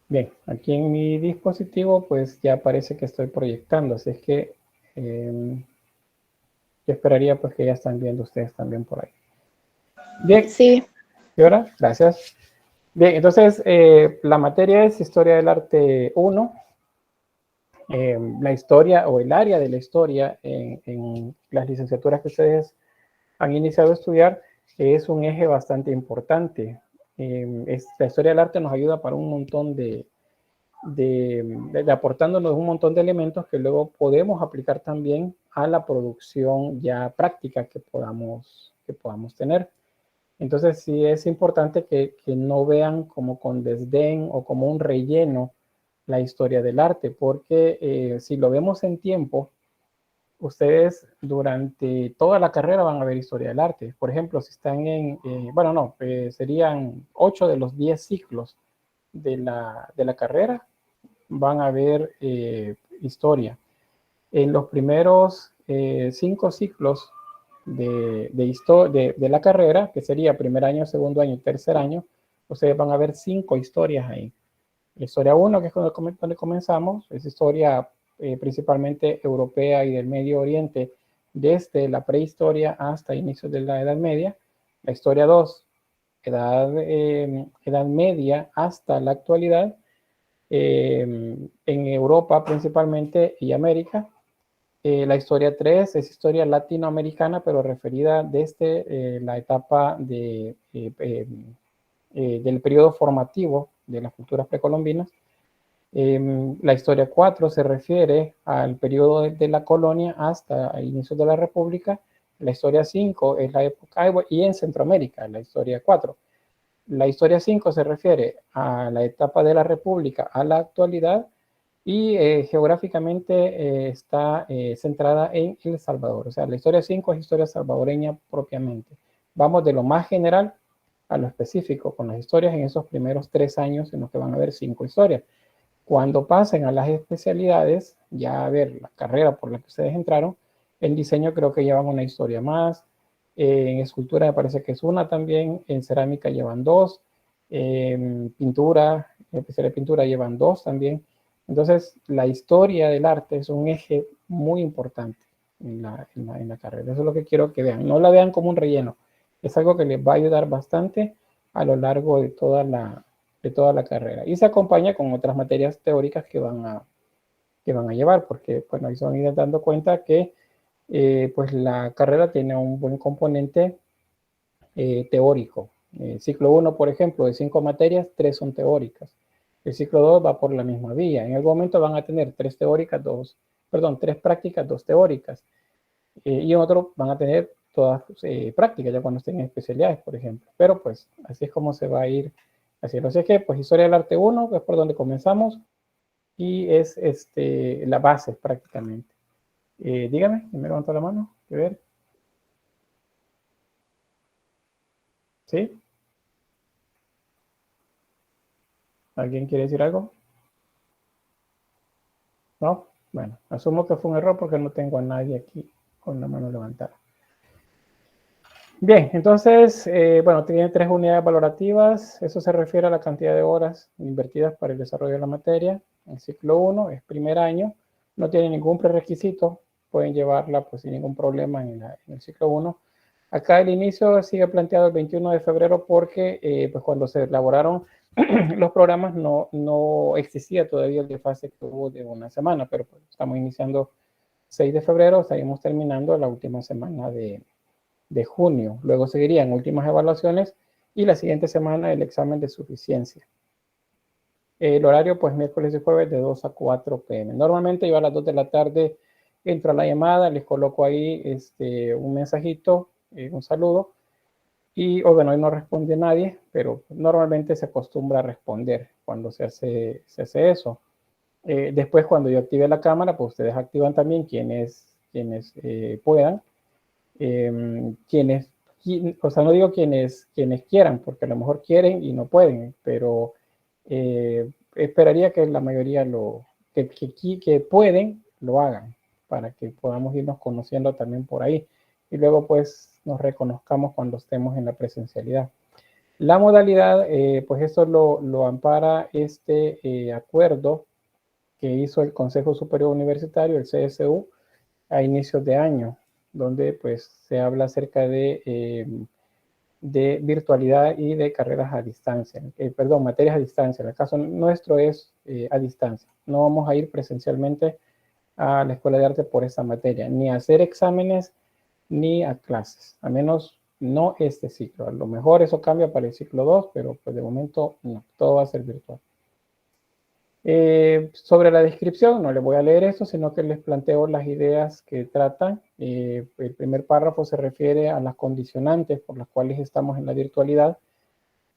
Bien, aquí en mi dispositivo pues ya parece que estoy proyectando, así es que yo esperaría pues que ya están viendo ustedes también por ahí. Bien, sí. ¿Y ahora? Gracias. Bien, entonces la materia es Historia del Arte 1. La historia o el área de la historia en las licenciaturas que ustedes han iniciado a estudiar es un eje bastante importante. La historia del arte nos ayuda para un montón aportándonos un montón de elementos que luego podemos aplicar también a la producción ya práctica que podamos tener. Entonces sí es importante que no vean como con desdén o como un relleno la historia del arte, porque si lo vemos en tiempo, ustedes durante toda la carrera van a ver historia del arte. Por ejemplo, si están serían 8 de los 10 ciclos de la carrera, van a ver historia. En los primeros 5 ciclos de la carrera, que sería primer año, segundo año y tercer año, ustedes van a ver 5 historias ahí. La historia 1, que es donde comenzamos, es historia principalmente europea y del Medio Oriente, desde la prehistoria hasta inicios de la Edad Media. La historia 2, edad Media hasta la actualidad, en Europa principalmente y América. La historia 3 es historia latinoamericana, pero referida desde la etapa del periodo formativo de las culturas precolombinas. La historia 4 se refiere al periodo de la colonia hasta inicios de la República. La historia 5 es la época, y en Centroamérica, la historia 4. La historia 5 se refiere a la etapa de la República a la actualidad y geográficamente está centrada en El Salvador. O sea, la historia 5 es historia salvadoreña propiamente. Vamos de lo más general a lo específico con las historias en esos primeros 3 años en los que van a haber 5 historias. Cuando pasen a las especialidades, ya a ver la carrera por la que ustedes entraron, en diseño creo que llevan una historia más, en escultura me parece que es una también, en cerámica llevan 2, en pintura, en especial de pintura llevan 2 también. Entonces, la historia del arte es un eje muy importante en la carrera. Eso es lo que quiero que vean. No la vean como un relleno. Es algo que les va a ayudar bastante a lo largo de toda la carrera. Y se acompaña con otras materias teóricas que van a llevar, porque bueno, ahí se van a ir dando cuenta que pues la carrera tiene un buen componente teórico. Ciclo 1, por ejemplo, de 5 materias, 3 son teóricas. El ciclo 2 va por la misma vía. En algún momento van a tener 3 teóricas, 3 prácticas, 2 teóricas. Y en otro van a tener todas prácticas, ya cuando estén en especialidades, por ejemplo. Pero pues así es como se va a ir haciendo. Así que pues Historia del Arte 1, que es por donde comenzamos, y es la base prácticamente. Dígame, me levantó la mano, a ver. ¿Sí? ¿Alguien quiere decir algo? ¿No? Bueno, asumo que fue un error porque no tengo a nadie aquí con la mano levantada. Bien, entonces, bueno, tiene 3 unidades valorativas. Eso se refiere a la cantidad de horas invertidas para el desarrollo de la materia. El ciclo 1 es primer año, no tiene ningún prerequisito, pueden llevarla pues sin ningún problema en el ciclo 1. Acá el inicio sigue planteado el 21 de febrero porque pues cuando se elaboraron los programas no existía todavía el desfase que hubo de una semana, pero pues, estamos iniciando 6 de febrero, estaríamos terminando la última semana de junio. Luego seguirían últimas evaluaciones y la siguiente semana el examen de suficiencia. El horario, pues miércoles y jueves de 2 a 4 p.m. Normalmente yo a las 2 de la tarde entro a la llamada, les coloco ahí un mensajito, un saludo, y bueno, hoy no responde nadie, pero normalmente se acostumbra a responder cuando se hace eso. Después, cuando yo active la cámara, pues ustedes activan también quienes puedan. O sea, no digo quienes quieran, porque a lo mejor quieren y no pueden, pero esperaría que la mayoría que pueden, lo hagan, para que podamos irnos conociendo también por ahí. y luego pues nos reconozcamos cuando estemos en la presencialidad. La modalidad, pues esto lo ampara este acuerdo que hizo el Consejo Superior Universitario, el CSU, a inicios de año, donde pues se habla acerca de virtualidad y de carreras a distancia, perdón, materias a distancia. En el caso nuestro es a distancia. No vamos a ir presencialmente a la Escuela de Arte por esa materia, ni a hacer exámenes ni a clases, a menos no este ciclo. A lo mejor eso cambia para el ciclo 2, pero pues de momento no, todo va a ser virtual. Sobre la descripción, no les voy a leer esto, sino que les planteo las ideas que tratan. El primer párrafo se refiere a las condicionantes por las cuales estamos en la virtualidad.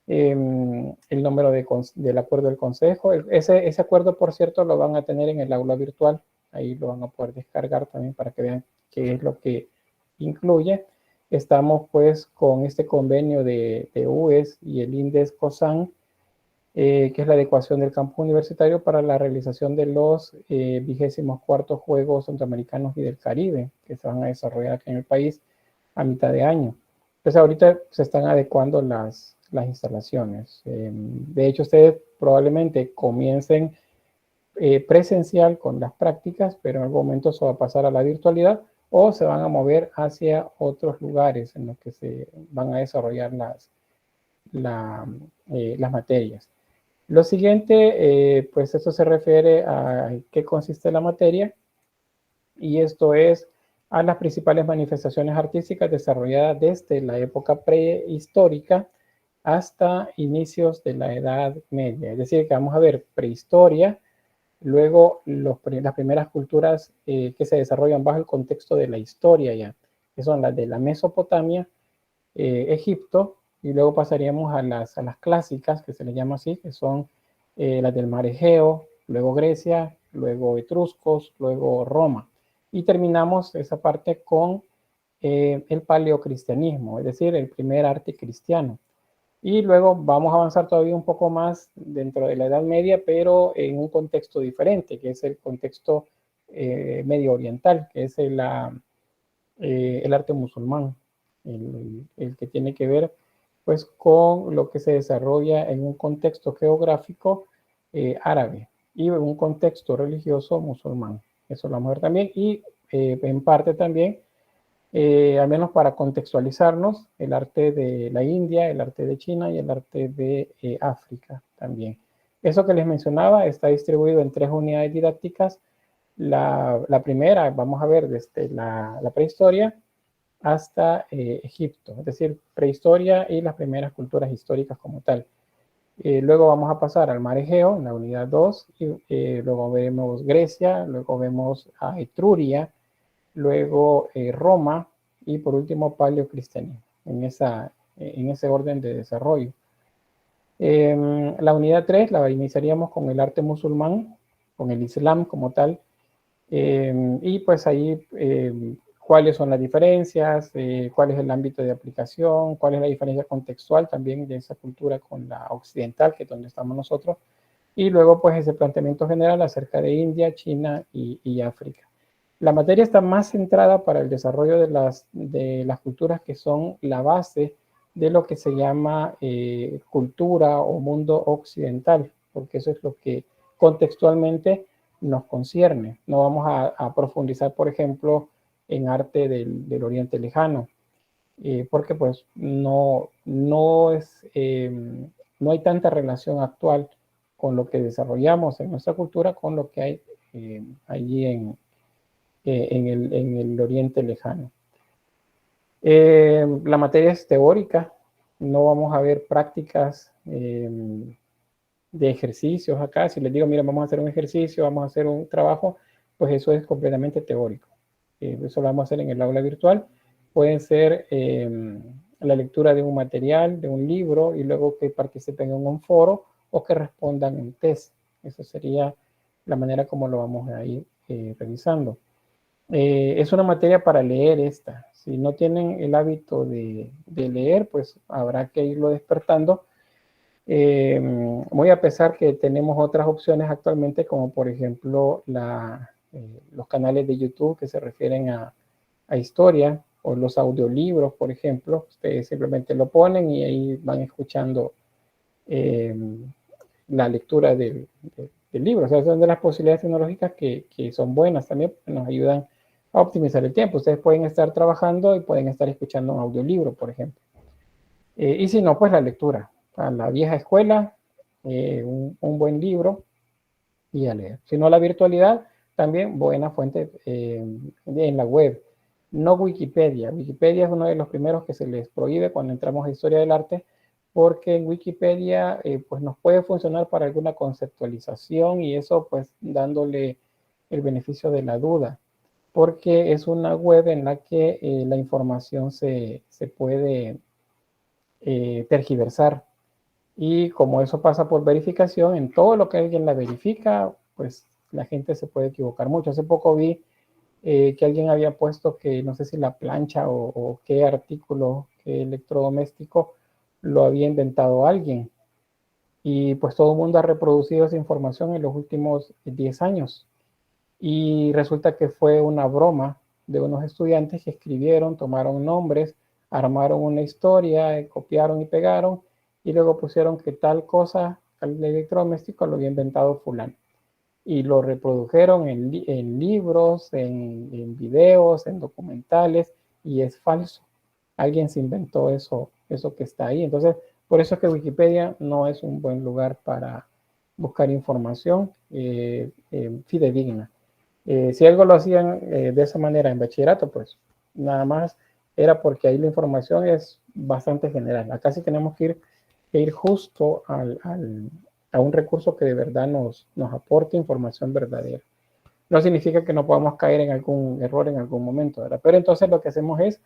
El número del acuerdo del consejo. Ese acuerdo, por cierto, lo van a tener en el aula virtual. Ahí lo van a poder descargar también para que vean qué es lo que incluye. Estamos pues con este convenio de UES y el INDES COSAN, que es la adecuación del campus universitario para la realización de los 24 Juegos Centroamericanos y del Caribe, que se van a desarrollar aquí en el país a mitad de año. Pues ahorita se están adecuando las instalaciones. De hecho, ustedes probablemente comiencen presencial con las prácticas, pero en algún momento eso va a pasar a la virtualidad o se van a mover hacia otros lugares en los que se van a desarrollar las materias. Lo siguiente, pues eso se refiere a qué consiste la materia, y esto es a las principales manifestaciones artísticas desarrolladas desde la época prehistórica hasta inicios de la Edad Media. Es decir, que vamos a ver prehistoria, luego las primeras culturas que se desarrollan bajo el contexto de la historia ya, que son las de la Mesopotamia, Egipto, y luego pasaríamos a las clásicas, que se les llama así, que son las del Mar Egeo, luego Grecia, luego etruscos, luego Roma. Y terminamos esa parte con el paleocristianismo, es decir, el primer arte cristiano. Y luego vamos a avanzar todavía un poco más dentro de la Edad Media, pero en un contexto diferente, que es el contexto medio oriental, que es el arte musulmán, el que tiene que ver pues con lo que se desarrolla en un contexto geográfico árabe y en un contexto religioso musulmán. Eso lo vamos a ver también, y en parte también, al menos para contextualizarnos, el arte de la India, el arte de China y el arte de África también. Eso que les mencionaba está distribuido en 3 unidades didácticas. La primera, vamos a ver desde la prehistoria hasta Egipto, es decir, prehistoria y las primeras culturas históricas como tal. Luego vamos a pasar al Mar Egeo en la unidad 2, y luego vemos Grecia, luego vemos a Etruria, luego Roma y por último paleocristianismo, en ese orden de desarrollo. La unidad 3 la iniciaríamos con el arte musulmán, con el Islam como tal, y pues ahí cuáles son las diferencias, cuál es el ámbito de aplicación, cuál es la diferencia contextual también de esa cultura con la occidental, que es donde estamos nosotros, y luego pues ese planteamiento general acerca de India, China y África. La materia está más centrada para el desarrollo de las culturas que son la base de lo que se llama cultura o mundo occidental, porque eso es lo que contextualmente nos concierne. No vamos a profundizar, por ejemplo, en arte del Oriente Lejano, porque pues no hay tanta relación actual con lo que desarrollamos en nuestra cultura con lo que hay allí en el Oriente Lejano. La materia es teórica, no vamos a ver prácticas de ejercicios acá. Si les digo, mira, vamos a hacer un ejercicio, vamos a hacer un trabajo, pues eso es completamente teórico. Eso lo vamos a hacer en el aula virtual. Pueden ser la lectura de un material, de un libro, y luego que participen en un foro o que respondan un test. Esa sería la manera como lo vamos a ir revisando. Es una materia para leer esta. Si no tienen el hábito de leer, pues habrá que irlo despertando. Muy a pesar que tenemos otras opciones actualmente, como por ejemplo los canales de YouTube que se refieren a historia, o los audiolibros, por ejemplo. Ustedes simplemente lo ponen y ahí van escuchando la lectura del libro. O sea, son de las posibilidades tecnológicas que son buenas también, porque nos ayudan a optimizar el tiempo. Ustedes pueden estar trabajando y pueden estar escuchando un audiolibro, por ejemplo. Y si no, pues la lectura. A la vieja escuela, un buen libro y a leer. Si no, la virtualidad, también buena fuente en la web. No Wikipedia. Wikipedia es uno de los primeros que se les prohíbe cuando entramos a historia del arte, porque en Wikipedia pues nos puede funcionar para alguna conceptualización y eso pues dándole el beneficio de la duda, porque es una web en la que la información se puede tergiversar. Y como eso pasa por verificación, en todo lo que alguien la verifica, pues la gente se puede equivocar mucho. Hace poco vi que alguien había puesto que no sé si la plancha o qué artículo, qué electrodoméstico lo había inventado alguien. Y pues todo el mundo ha reproducido esa información en los últimos 10 años. Y resulta que fue una broma de unos estudiantes que escribieron, tomaron nombres, armaron una historia, copiaron y pegaron, y luego pusieron que tal cosa, tal electrodoméstico lo había inventado fulano. Y lo reprodujeron en libros, en videos, en documentales, y es falso. Alguien se inventó eso que está ahí. Entonces, por eso es que Wikipedia no es un buen lugar para buscar información fidedigna. Si algo lo hacían de esa manera en bachillerato, pues nada más era porque ahí la información es bastante general. Acá sí tenemos que ir justo a un recurso que de verdad nos aporte información verdadera. No significa que no podamos caer en algún error en algún momento, ¿verdad? Pero entonces lo que hacemos es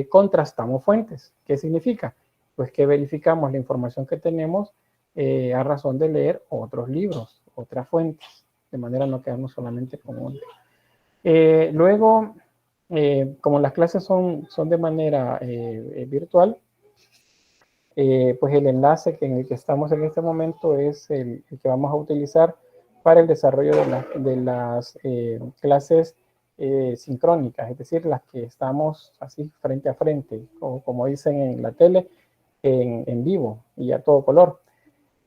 contrastamos fuentes. ¿Qué significa? Pues que verificamos la información que tenemos a razón de leer otros libros, otras fuentes, de manera no quedarnos solamente con una. Luego, como las clases son de manera virtual, pues el enlace en el que estamos en este momento es el que vamos a utilizar para el desarrollo de las clases sincrónicas, es decir, las que estamos así frente a frente, o como dicen en la tele, en vivo y a todo color.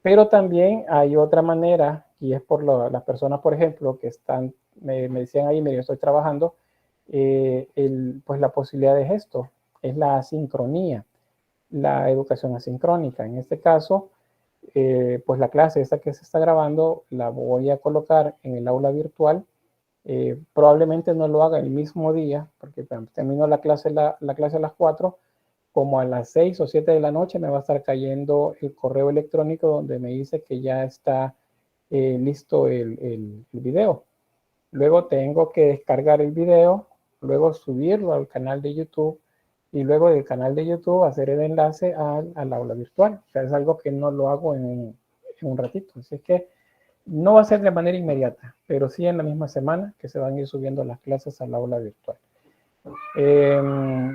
Pero también hay otra manera, y es por las personas, por ejemplo, que están, me decían ahí, yo estoy trabajando, pues la posibilidad de esto, es la asincronía, la educación asincrónica. En este caso, pues la clase esta que se está grabando la voy a colocar en el aula virtual. Probablemente no lo haga el mismo día, porque termino la clase a las 4, como a las 6 o 7 de la noche me va a estar cayendo el correo electrónico donde me dice que ya está listo el video. Luego tengo que descargar el video, luego subirlo al canal de YouTube y luego del canal de YouTube hacer el enlace al aula virtual. O sea, es algo que no lo hago en un ratito. Así es que no va a ser de manera inmediata, pero sí en la misma semana que se van a ir subiendo las clases al aula virtual.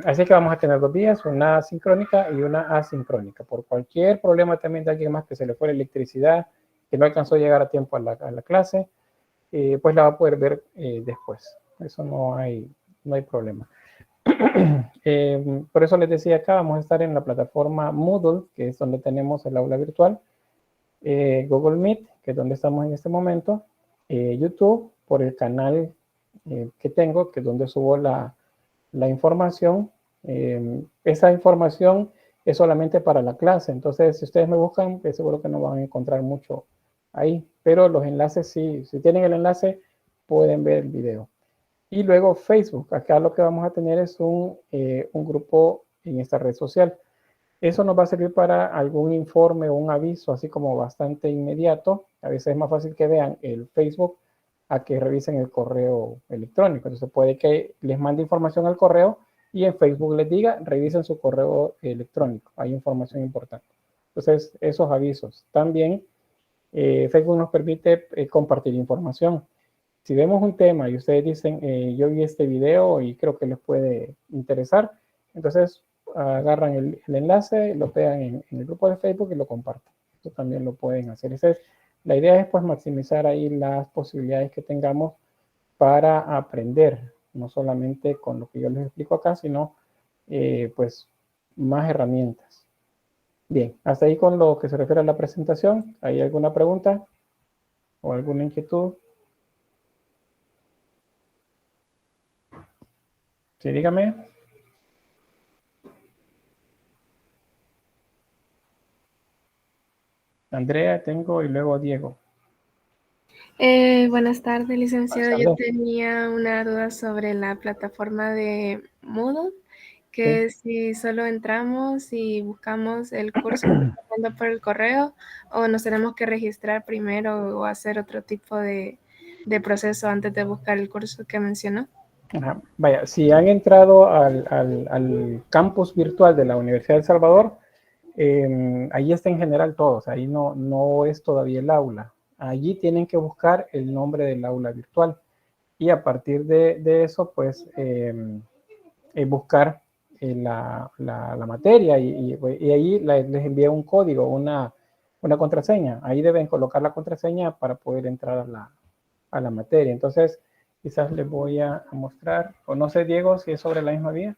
Así que vamos a tener 2 vías, una sincrónica y una asincrónica. Por cualquier problema también de alguien más que se le fue la electricidad, que no alcanzó a llegar a tiempo a la clase, pues la va a poder ver después. Eso no hay problema. Por eso les decía acá, vamos a estar en la plataforma Moodle, que es donde tenemos el aula virtual, Google Meet, que es donde estamos en este momento, YouTube, por el canal que tengo, que es donde subo la información. Esa información es solamente para la clase, entonces si ustedes me buscan, seguro que no van a encontrar mucho ahí, pero los enlaces sí, si tienen el enlace, pueden ver el video. Y luego Facebook, acá lo que vamos a tener es un grupo en esta red social. Eso nos va a servir para algún informe o un aviso, así como bastante inmediato. A veces es más fácil que vean el Facebook a que revisen el correo electrónico. Entonces puede que les mande información al correo y en Facebook les diga, revisen su correo electrónico. Hay información importante. Entonces, esos avisos. También Facebook nos permite compartir información. Si vemos un tema y ustedes dicen, yo vi este video y creo que les puede interesar, entonces agarran el enlace, lo pegan en el grupo de Facebook y lo comparten. Esto también lo pueden hacer. La idea es pues maximizar ahí las posibilidades que tengamos para aprender no solamente con lo que yo les explico acá, sino pues más herramientas. Bien, hasta ahí con lo que se refiere a la presentación. ¿Hay alguna pregunta o alguna inquietud? Sí, dígame. Andrea, tengo, y luego Diego. Buenas tardes, licenciado. Buenas Yo tardes. tenía una duda sobre la plataforma de Moodle, que Sí. si solo entramos y buscamos el curso que está mandando por el correo, o nos tenemos que registrar primero o hacer otro tipo de proceso antes de buscar el curso que mencionó. Ajá. Vaya, si han entrado al campus virtual de la Universidad de El Salvador, ahí está en general todos, ahí no es todavía el aula. Allí tienen que buscar el nombre del aula virtual y a partir de eso, pues, buscar la materia y ahí les envía un código, una contraseña. Ahí deben colocar la contraseña para poder entrar a la materia. Entonces, quizás les voy a mostrar, o no sé, Diego, si es sobre la misma vía.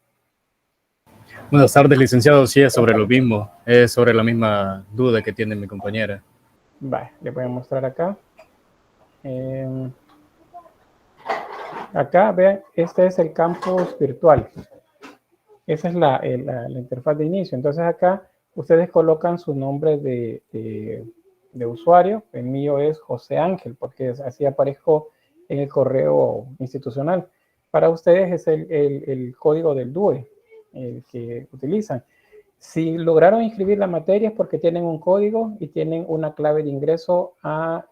Buenas tardes, licenciado. Sí, es sobre lo mismo. Es sobre la misma duda que tiene mi compañera. Vale, les voy a mostrar acá. Acá, vean, este es el campus virtual. Esa es la interfaz de inicio. Entonces acá ustedes colocan su nombre de usuario. El mío es José Ángel, porque así aparezco en el correo institucional. Para ustedes es el código del DUE, el que utilizan. Si lograron inscribir la materia es porque tienen un código y tienen una clave de ingreso al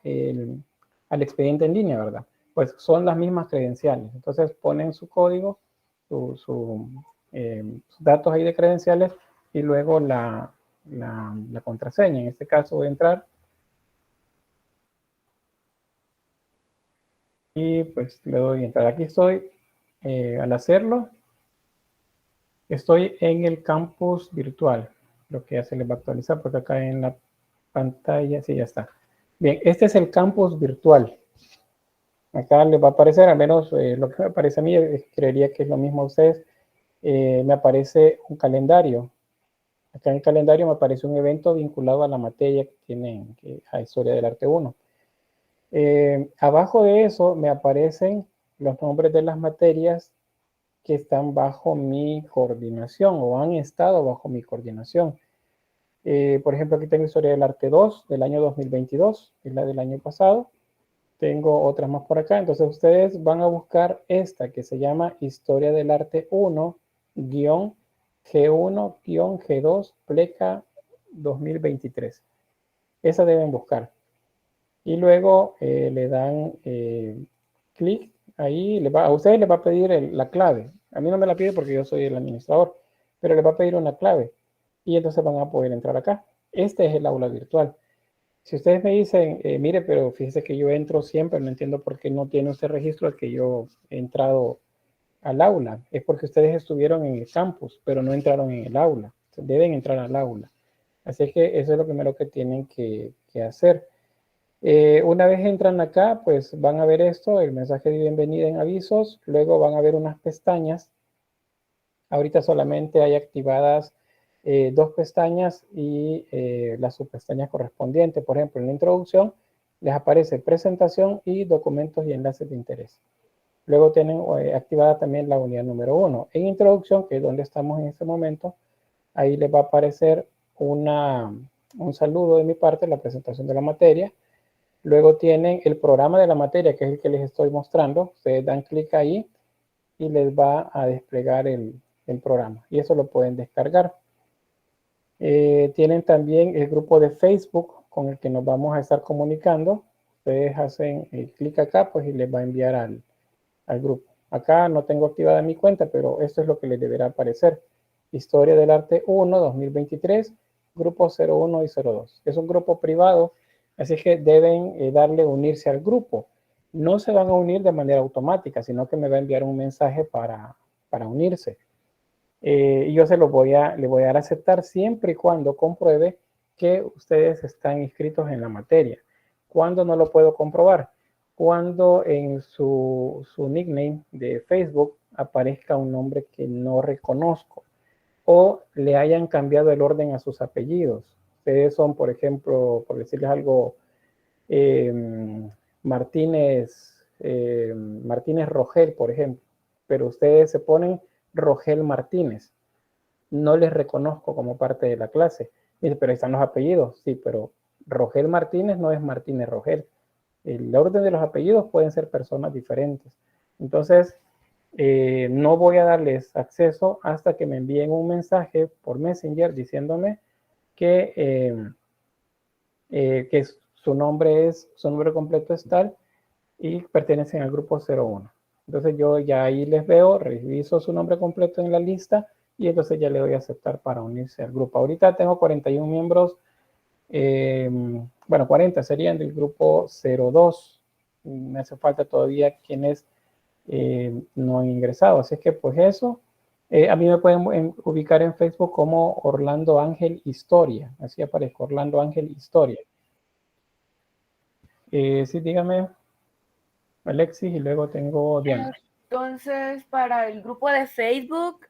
expediente en línea, ¿verdad? Pues son las mismas credenciales. Entonces ponen su código, sus datos ahí de credenciales y luego la contraseña. En este caso voy a entrar y pues le doy a entrar. Aquí estoy. Al hacerlo, estoy en el campus virtual. Lo que ya se les va a actualizar porque acá en la pantalla, sí, ya está. Bien, este es el campus virtual. Acá les va a aparecer, al menos lo que me aparece a mí, creería que es lo mismo a ustedes. Me aparece un calendario. Acá en el calendario me aparece un evento vinculado a la materia que tienen, a Historia del Arte 1. Abajo de eso me aparecen los nombres de las materias que están bajo mi coordinación o han estado bajo mi coordinación. Por ejemplo, aquí tengo Historia del Arte 2 del año 2022, es la del año pasado. Tengo otras más por acá. Entonces ustedes van a buscar esta que se llama Historia del Arte 1-G1-G2 Pleca 2023. Esa deben buscar. Y luego le dan clic ahí. A ustedes les va a pedir la clave. A mí no me la pide porque yo soy el administrador, pero les va a pedir una clave. Y entonces van a poder entrar acá. Este es el aula virtual. Si ustedes me dicen, mire, pero fíjese que yo entro siempre, no entiendo por qué no tiene usted registro de que yo he entrado al aula. Es porque ustedes estuvieron en el campus, pero no entraron en el aula. Deben entrar al aula. Así que eso es lo primero que tienen que hacer. Una vez entran acá, pues van a ver esto, el mensaje de bienvenida en avisos. Luego van a ver unas pestañas. Ahorita solamente hay activadas dos pestañas y las subpestañas correspondientes. Por ejemplo, en la introducción les aparece presentación y documentos y enlaces de interés. Luego tienen activada también la unidad número 1. En introducción, que es donde estamos en este momento, ahí les va a aparecer un saludo de mi parte, la presentación de la materia. Luego tienen el programa de la materia, que es el que les estoy mostrando. Ustedes dan clic ahí y les va a desplegar el programa. Y eso lo pueden descargar. Tienen también el grupo de Facebook con el que nos vamos a estar comunicando. Ustedes hacen clic acá pues, y les va a enviar al grupo. Acá no tengo activada mi cuenta, pero esto es lo que les deberá aparecer. Historia del Arte 1, 2023, grupo 01 y 02. Es un grupo privado, así que deben darle unirse al grupo. No se van a unir de manera automática, sino que me va a enviar un mensaje para unirse. Y yo le voy a dar a aceptar siempre y cuando compruebe que ustedes están inscritos en la materia. ¿Cuándo no lo puedo comprobar? cuando en su nickname de Facebook aparezca un nombre que no reconozco o le hayan cambiado el orden a sus apellidos. Ustedes son, por ejemplo, por decirles algo, Martínez Rogel, por ejemplo, pero ustedes se ponen Rogel Martínez. No les reconozco como parte de la clase. Dice, pero ahí están los apellidos. Sí, pero Rogel Martínez no es Martínez Rogel. El orden de los apellidos pueden ser personas diferentes. Entonces, no voy a darles acceso hasta que me envíen un mensaje por Messenger diciéndome que su nombre completo es tal y pertenecen al grupo 01. Entonces yo ya ahí les veo, reviso su nombre completo en la lista y entonces ya le doy a aceptar para unirse al grupo. Ahorita tengo 41 miembros, bueno, 40 serían del grupo 02. Me hace falta todavía quienes no han ingresado. Así que pues eso, a mí me pueden ubicar en Facebook como Orlando Ángel Historia. Así aparezco, Orlando Ángel Historia. Sí, dígame, Alexis, y luego tengo Diana. Entonces, para el grupo de Facebook,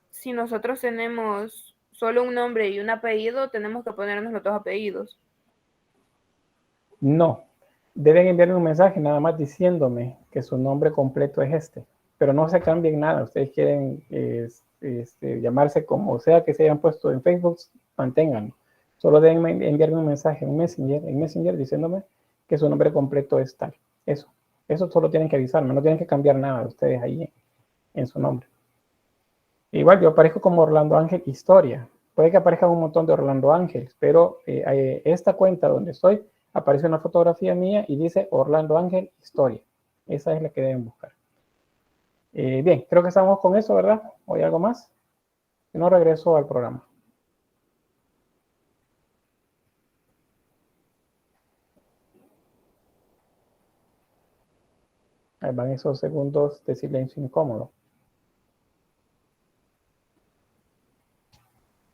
si nosotros tenemos solo un nombre y un apellido, tenemos que ponernos los dos apellidos. No, deben enviarme un mensaje nada más diciéndome que su nombre completo es este, pero no se cambien nada. Ustedes quieren llamarse como sea que se hayan puesto en Facebook, manténganlo. Solo deben enviarme un mensaje en Messenger diciéndome que su nombre completo es tal. Eso solo tienen que avisarme, no tienen que cambiar nada de ustedes ahí en su nombre. Igual yo aparezco como Orlando Ángel Historia. Puede que aparezca un montón de Orlando Ángeles, pero esta cuenta donde estoy aparece una fotografía mía y dice Orlando Ángel Historia. Esa es la que deben buscar. Bien, creo que estamos con eso, ¿verdad? ¿O hay algo más? Si no, regreso al programa. Ahí van esos segundos de silencio incómodo.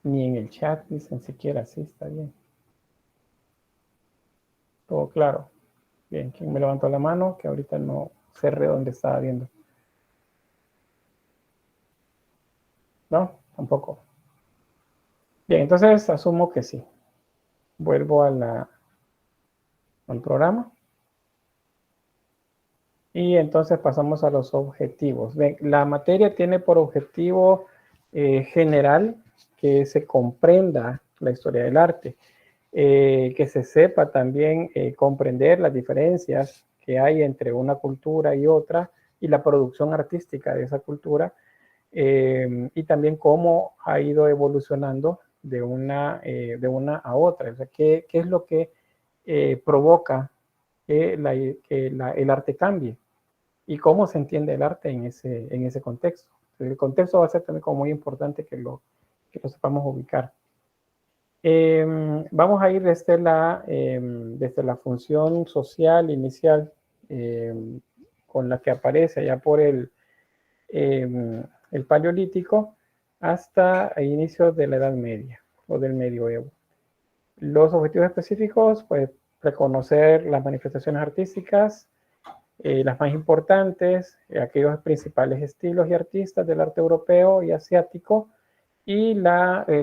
Ni en el chat dicen siquiera, sí, está bien. Todo claro. Bien, ¿quién me levantó la mano? Que ahorita no cerré donde estaba viendo. ¿No? Tampoco. Bien, entonces asumo que sí. Vuelvo al programa. Y entonces pasamos a los objetivos. Bien, la materia tiene por objetivo general que se comprenda la historia del arte, que se sepa también comprender las diferencias que hay entre una cultura y otra y la producción artística de esa cultura, y también cómo ha ido evolucionando de una a otra. O sea, qué es lo que provoca que el arte cambie y cómo se entiende el arte en ese contexto. El contexto va a ser también como muy importante que lo sepamos ubicar. Vamos a ir desde la función social inicial, con la que aparece allá por el Paleolítico hasta el inicio de la Edad Media o del Medioevo. Los objetivos específicos, pues, reconocer las manifestaciones artísticas, las más importantes, aquellos principales estilos y artistas del arte europeo y asiático, y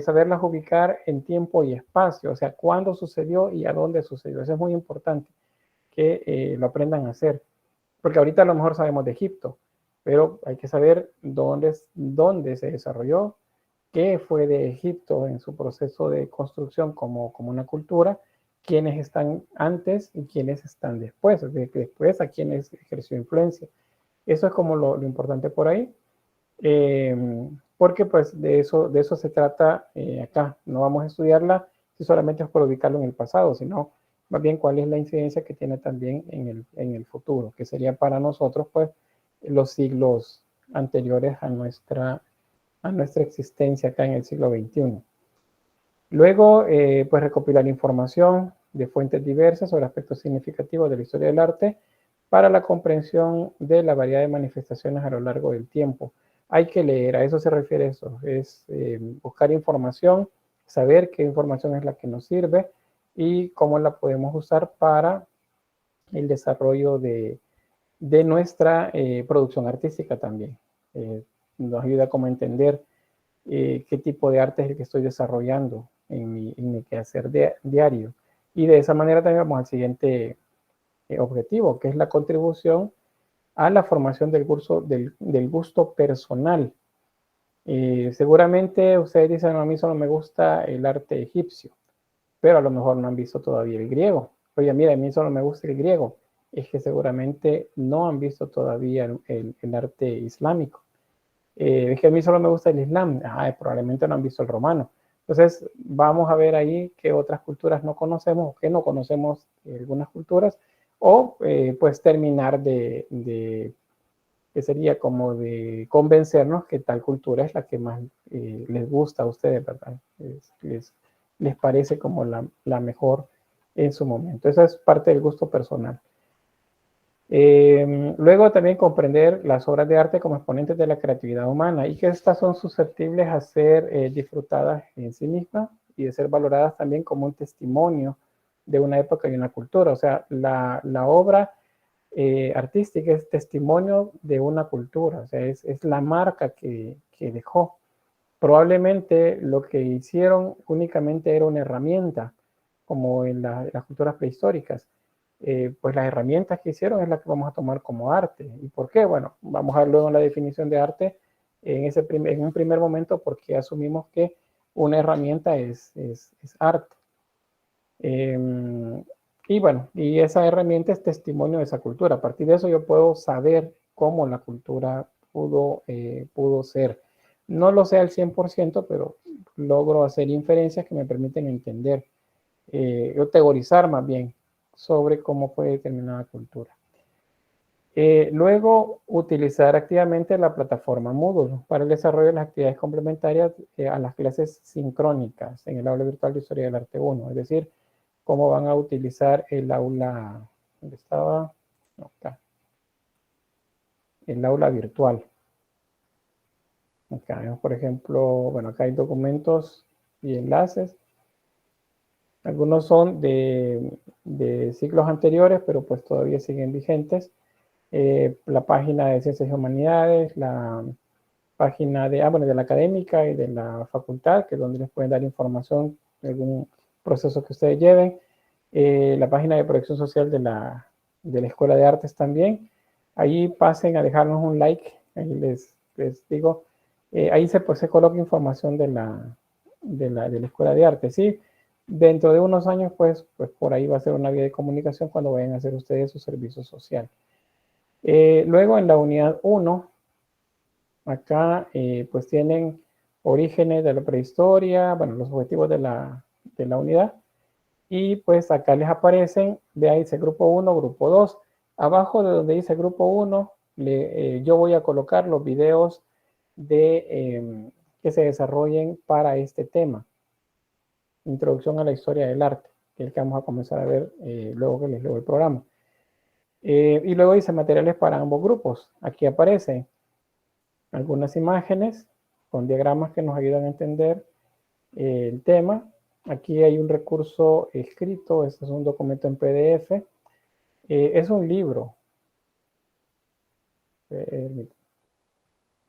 saberlas ubicar en tiempo y espacio, o sea, cuándo sucedió y a dónde sucedió. Eso es muy importante que lo aprendan a hacer, porque ahorita a lo mejor sabemos de Egipto, pero hay que saber dónde se desarrolló, qué fue de Egipto en su proceso de construcción como una cultura, quiénes están antes y quiénes están después, después a quiénes ejerció influencia. Eso es como lo importante por ahí, porque pues de eso se trata acá. No vamos a estudiarla si solamente es por ubicarlo en el pasado, sino más bien cuál es la incidencia que tiene también en el futuro, que sería para nosotros pues los siglos anteriores a nuestra existencia acá en el siglo XXI. Luego, pues recopilar información de fuentes diversas sobre aspectos significativos de la historia del arte para la comprensión de la variedad de manifestaciones a lo largo del tiempo. Hay que leer, a eso se refiere eso, es buscar información, saber qué información es la que nos sirve y cómo la podemos usar para el desarrollo de nuestra producción artística también. Nos ayuda como a entender qué tipo de arte es el que estoy desarrollando en mi quehacer diario. Y de esa manera también vamos al siguiente objetivo, que es la contribución a la formación del gusto personal. Seguramente ustedes dicen, no, a mí solo me gusta el arte egipcio, pero a lo mejor no han visto todavía el griego. Oye, mira, a mí solo me gusta el griego. Es que seguramente no han visto todavía el arte islámico. Es que a mí solo me gusta el islam. Probablemente no han visto el romano. Entonces, vamos a ver ahí qué otras culturas no conocemos, o qué no conocemos algunas culturas, o pues terminar que sería como de convencernos que tal cultura es la que más les gusta a ustedes, ¿verdad? Les parece como la mejor en su momento. Esa es parte del gusto personal. Luego también comprender las obras de arte como exponentes de la creatividad humana y que estas son susceptibles a ser disfrutadas en sí mismas y de ser valoradas también como un testimonio de una época y una cultura. O sea, la obra artística es testimonio de una cultura, o sea, es la marca que dejó. Probablemente lo que hicieron únicamente era una herramienta, como en las culturas prehistóricas. Pues las herramientas que hicieron es la que vamos a tomar como arte. ¿Y por qué? Bueno, vamos a ver luego en la definición de arte en un primer momento, porque asumimos que una herramienta es arte. Y bueno, y esa herramienta es testimonio de esa cultura. A partir de eso yo puedo saber cómo la cultura pudo ser. No lo sé al 100%, pero logro hacer inferencias que me permiten entender, o teorizar más bien, sobre cómo fue determinada cultura. Luego, utilizar activamente la plataforma Moodle para el desarrollo de las actividades complementarias a las clases sincrónicas en el aula virtual de Historia del Arte 1. Es decir, cómo van a utilizar el aula, ¿dónde estaba? No, acá. El aula virtual. Acá, por ejemplo, bueno, acá hay documentos y enlaces. Algunos son de ciclos anteriores, pero pues todavía siguen vigentes. La página de Ciencias y Humanidades, la página de la académica y de la facultad, que es donde les pueden dar información de algún proceso que ustedes lleven. La página de proyección social de la Escuela de Artes también. Ahí pasen a dejarnos un like. Ahí les digo, ahí se coloca información de la Escuela de Artes, ¿sí? Dentro de unos años, pues por ahí va a ser una vía de comunicación cuando vayan a hacer ustedes su servicio social. Luego en la unidad 1, acá pues tienen orígenes de la prehistoria, bueno, los objetivos de la unidad. Y pues acá les aparecen, de ahí dice grupo 1, grupo 2. Abajo de donde dice grupo 1, yo voy a colocar los videos que se desarrollen para este tema. Introducción a la historia del arte, que es el que vamos a comenzar a ver luego que les leo el programa. Y luego dice materiales para ambos grupos. Aquí aparecen algunas imágenes con diagramas que nos ayudan a entender el tema. Aquí hay un recurso escrito, este es un documento en PDF. Es un libro.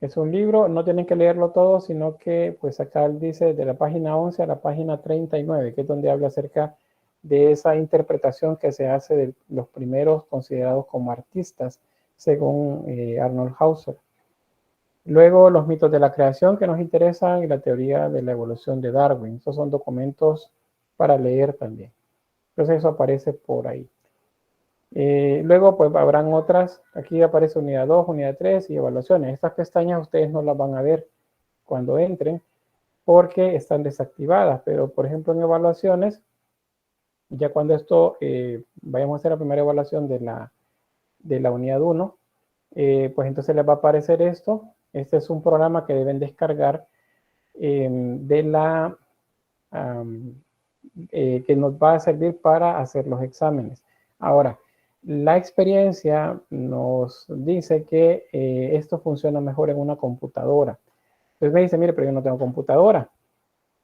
Es un libro, no tienen que leerlo todo, sino que pues acá dice de la página 11 a la página 39, que es donde habla acerca de esa interpretación que se hace de los primeros considerados como artistas, según Arnold Hauser. Luego los mitos de la creación que nos interesan y la teoría de la evolución de Darwin. Estos son documentos para leer también. Entonces eso aparece por ahí. Luego pues habrán otras, aquí aparece unidad 2, unidad 3 y evaluaciones. Estas pestañas ustedes no las van a ver cuando entren porque están desactivadas, pero por ejemplo en evaluaciones, ya cuando esto, vayamos a hacer la primera evaluación de la unidad 1, pues entonces les va a aparecer esto. Este es un programa que deben descargar que nos va a servir para hacer los exámenes. Ahora, la experiencia nos dice que esto funciona mejor en una computadora. Entonces me dice, mire, pero yo no tengo computadora.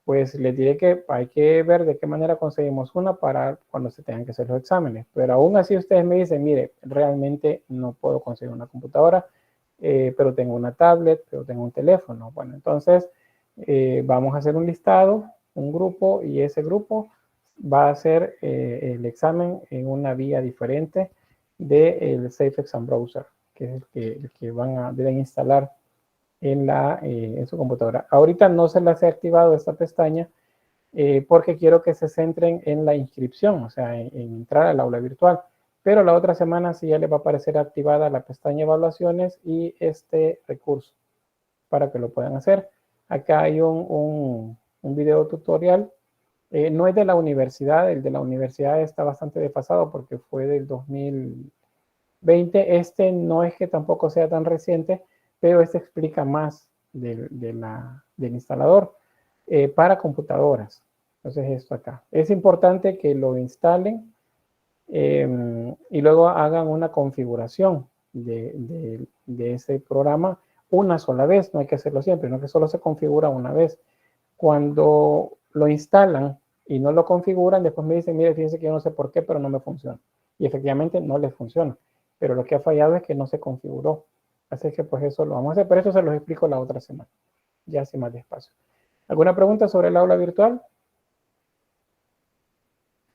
pues les diré que hay que ver de qué manera conseguimos una para cuando se tengan que hacer los exámenes. Pero aún así ustedes me dicen, mire, realmente no puedo conseguir una computadora, pero tengo una tablet, pero tengo un teléfono. Bueno, entonces vamos a hacer un listado, un grupo, y ese grupo va a hacer el examen en una vía diferente del Safe Exam Browser, que es el que deben instalar en su computadora. Ahorita no se les ha activado esta pestaña porque quiero que se centren en la inscripción, o sea, en entrar al aula virtual. Pero la otra semana sí ya les va a aparecer activada la pestaña evaluaciones y este recurso para que lo puedan hacer. Acá hay un video tutorial. No es de la universidad, el de la universidad está bastante desfasado porque fue del 2020. Este no es que tampoco sea tan reciente, pero este explica más del instalador para computadoras. Entonces esto acá. Es importante que lo instalen y luego hagan una configuración de ese programa una sola vez. No hay que hacerlo siempre, no que solo se configura una vez. Cuando lo instalan y no lo configuran, después me dicen, mire, fíjense que yo no sé por qué, pero no me funciona. Y efectivamente no les funciona. Pero lo que ha fallado es que no se configuró. Así que pues eso lo vamos a hacer, pero eso se los explico la otra semana. Ya así más despacio. ¿Alguna pregunta sobre el aula virtual?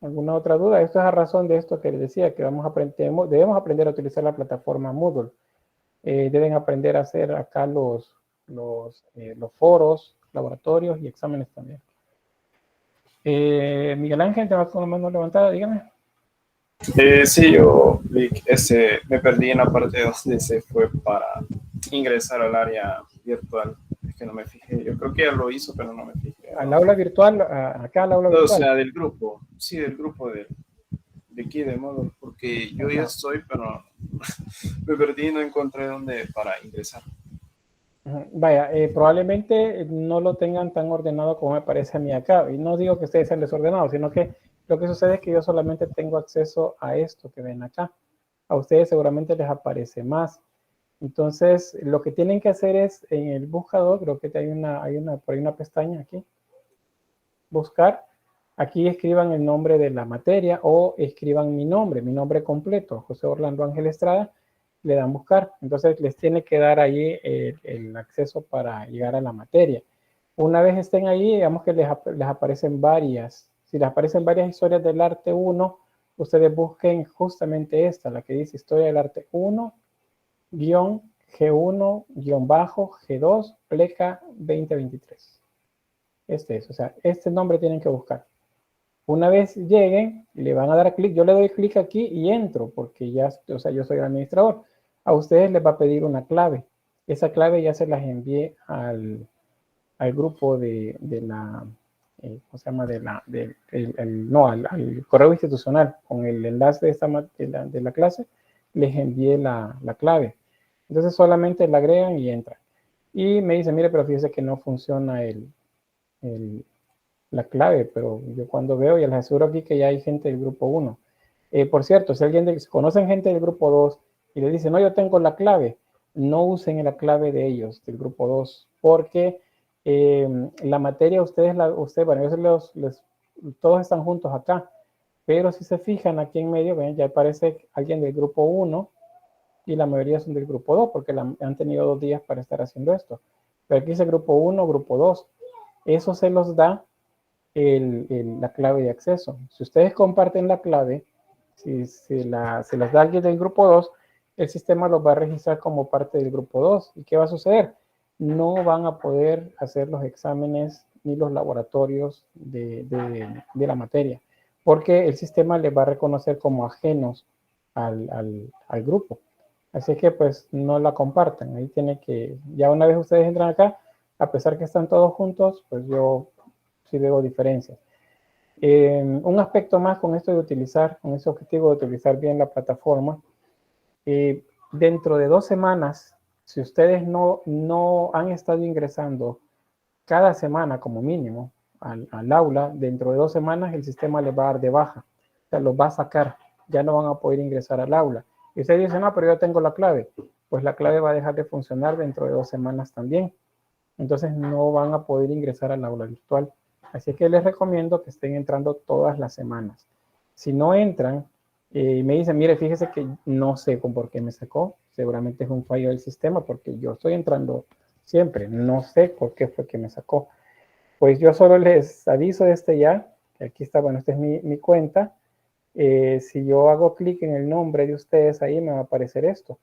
¿Alguna otra duda? Esto es a razón de esto que les decía, que debemos aprender a utilizar la plataforma Moodle. Deben aprender a hacer acá los foros, laboratorios y exámenes también. Miguel Ángel, te vas con la mano levantada, dígame. Sí, yo vi me perdí en la parte donde se fue para ingresar al área virtual. Es que no me fijé. Yo creo que ya lo hizo, pero no me fijé. ¿Al aula virtual? ¿Acá al aula virtual? O sea, del grupo. Sí, del grupo de aquí de modo, porque yo ya estoy, pero me perdí y no encontré dónde para ingresar. Vaya, probablemente no lo tengan tan ordenado como me parece a mí acá. Y no digo que ustedes sean desordenados, sino que lo que sucede es que yo solamente tengo acceso a esto que ven acá. A ustedes seguramente les aparece más. Entonces, lo que tienen que hacer es en el buscador, creo que por ahí una pestaña aquí. Buscar. Aquí escriban el nombre de la materia o escriban mi nombre completo, José Orlando Ángel Estrada. Le dan buscar, entonces les tiene que dar ahí el acceso para llegar a la materia. Una vez estén ahí, digamos que les aparecen varias, si les aparecen varias historias del arte 1, ustedes busquen justamente esta, la que dice Historia del Arte 1, G1-G2, pleca 2023. Este es, o sea, este nombre tienen que buscar. Una vez lleguen, le van a dar clic, yo le doy clic aquí y entro, porque ya, o sea, yo soy el administrador. A ustedes les va a pedir una clave. Esa clave ya se las envié al grupo de la, ¿cómo se llama? Al correo institucional, con el enlace de la clase, les envié la clave. Entonces solamente la agregan y entran. Y me dicen, mire, pero fíjese que no funciona la clave, pero yo cuando veo, ya les aseguro aquí que ya hay gente del grupo 1. Por cierto, si alguien conocen gente del grupo 2 y le dice, no, yo tengo la clave, no usen la clave de ellos, del grupo 2, porque la materia bueno, todos están juntos acá, pero si se fijan aquí en medio, ven, ya aparece alguien del grupo 1 y la mayoría son del grupo 2, porque han tenido 2 días para estar haciendo esto. Pero aquí dice grupo 1, grupo 2. Eso se los da la clave de acceso. Si ustedes comparten la clave, si se las da alguien del grupo 2, el sistema los va a registrar como parte del grupo 2. ¿Y qué va a suceder? No van a poder hacer los exámenes ni los laboratorios de la materia, porque el sistema les va a reconocer como ajenos al grupo. Así que pues no la compartan. Ahí tiene que, ya una vez ustedes entran acá, a pesar que están todos juntos, pues yo sí veo diferencias. Un aspecto más con esto de utilizar, con ese objetivo de utilizar bien la plataforma, dentro de 2 semanas, si ustedes no han estado ingresando cada semana como mínimo al aula, dentro de 2 semanas el sistema les va a dar de baja, o sea, los va a sacar, ya no van a poder ingresar al aula. Y ustedes dicen, no, pero yo tengo la clave. Pues la clave va a dejar de funcionar dentro de 2 semanas también. Entonces no van a poder ingresar al aula virtual. Así que les recomiendo que estén entrando todas las semanas. Si no entran, me dicen, mire, fíjese que no sé por qué me sacó, seguramente es un fallo del sistema porque yo estoy entrando siempre, no sé por qué fue que me sacó. Pues yo solo les aviso desde ya, que aquí está, bueno, esta es mi cuenta. Si yo hago clic en el nombre de ustedes ahí me va a aparecer esto.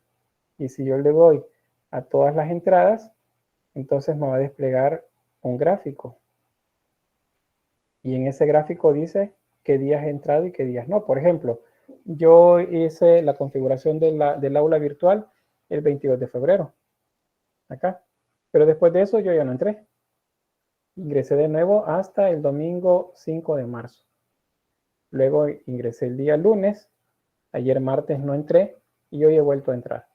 Y si yo le doy a todas las entradas, entonces me va a desplegar un gráfico. Y en ese gráfico dice qué días he entrado y qué días no. Por ejemplo, yo hice la configuración del aula virtual el 22 de febrero. Acá. Pero después de eso yo ya no entré. Ingresé de nuevo hasta el domingo 5 de marzo. Luego ingresé el día lunes. Ayer martes no entré y hoy he vuelto a entrar.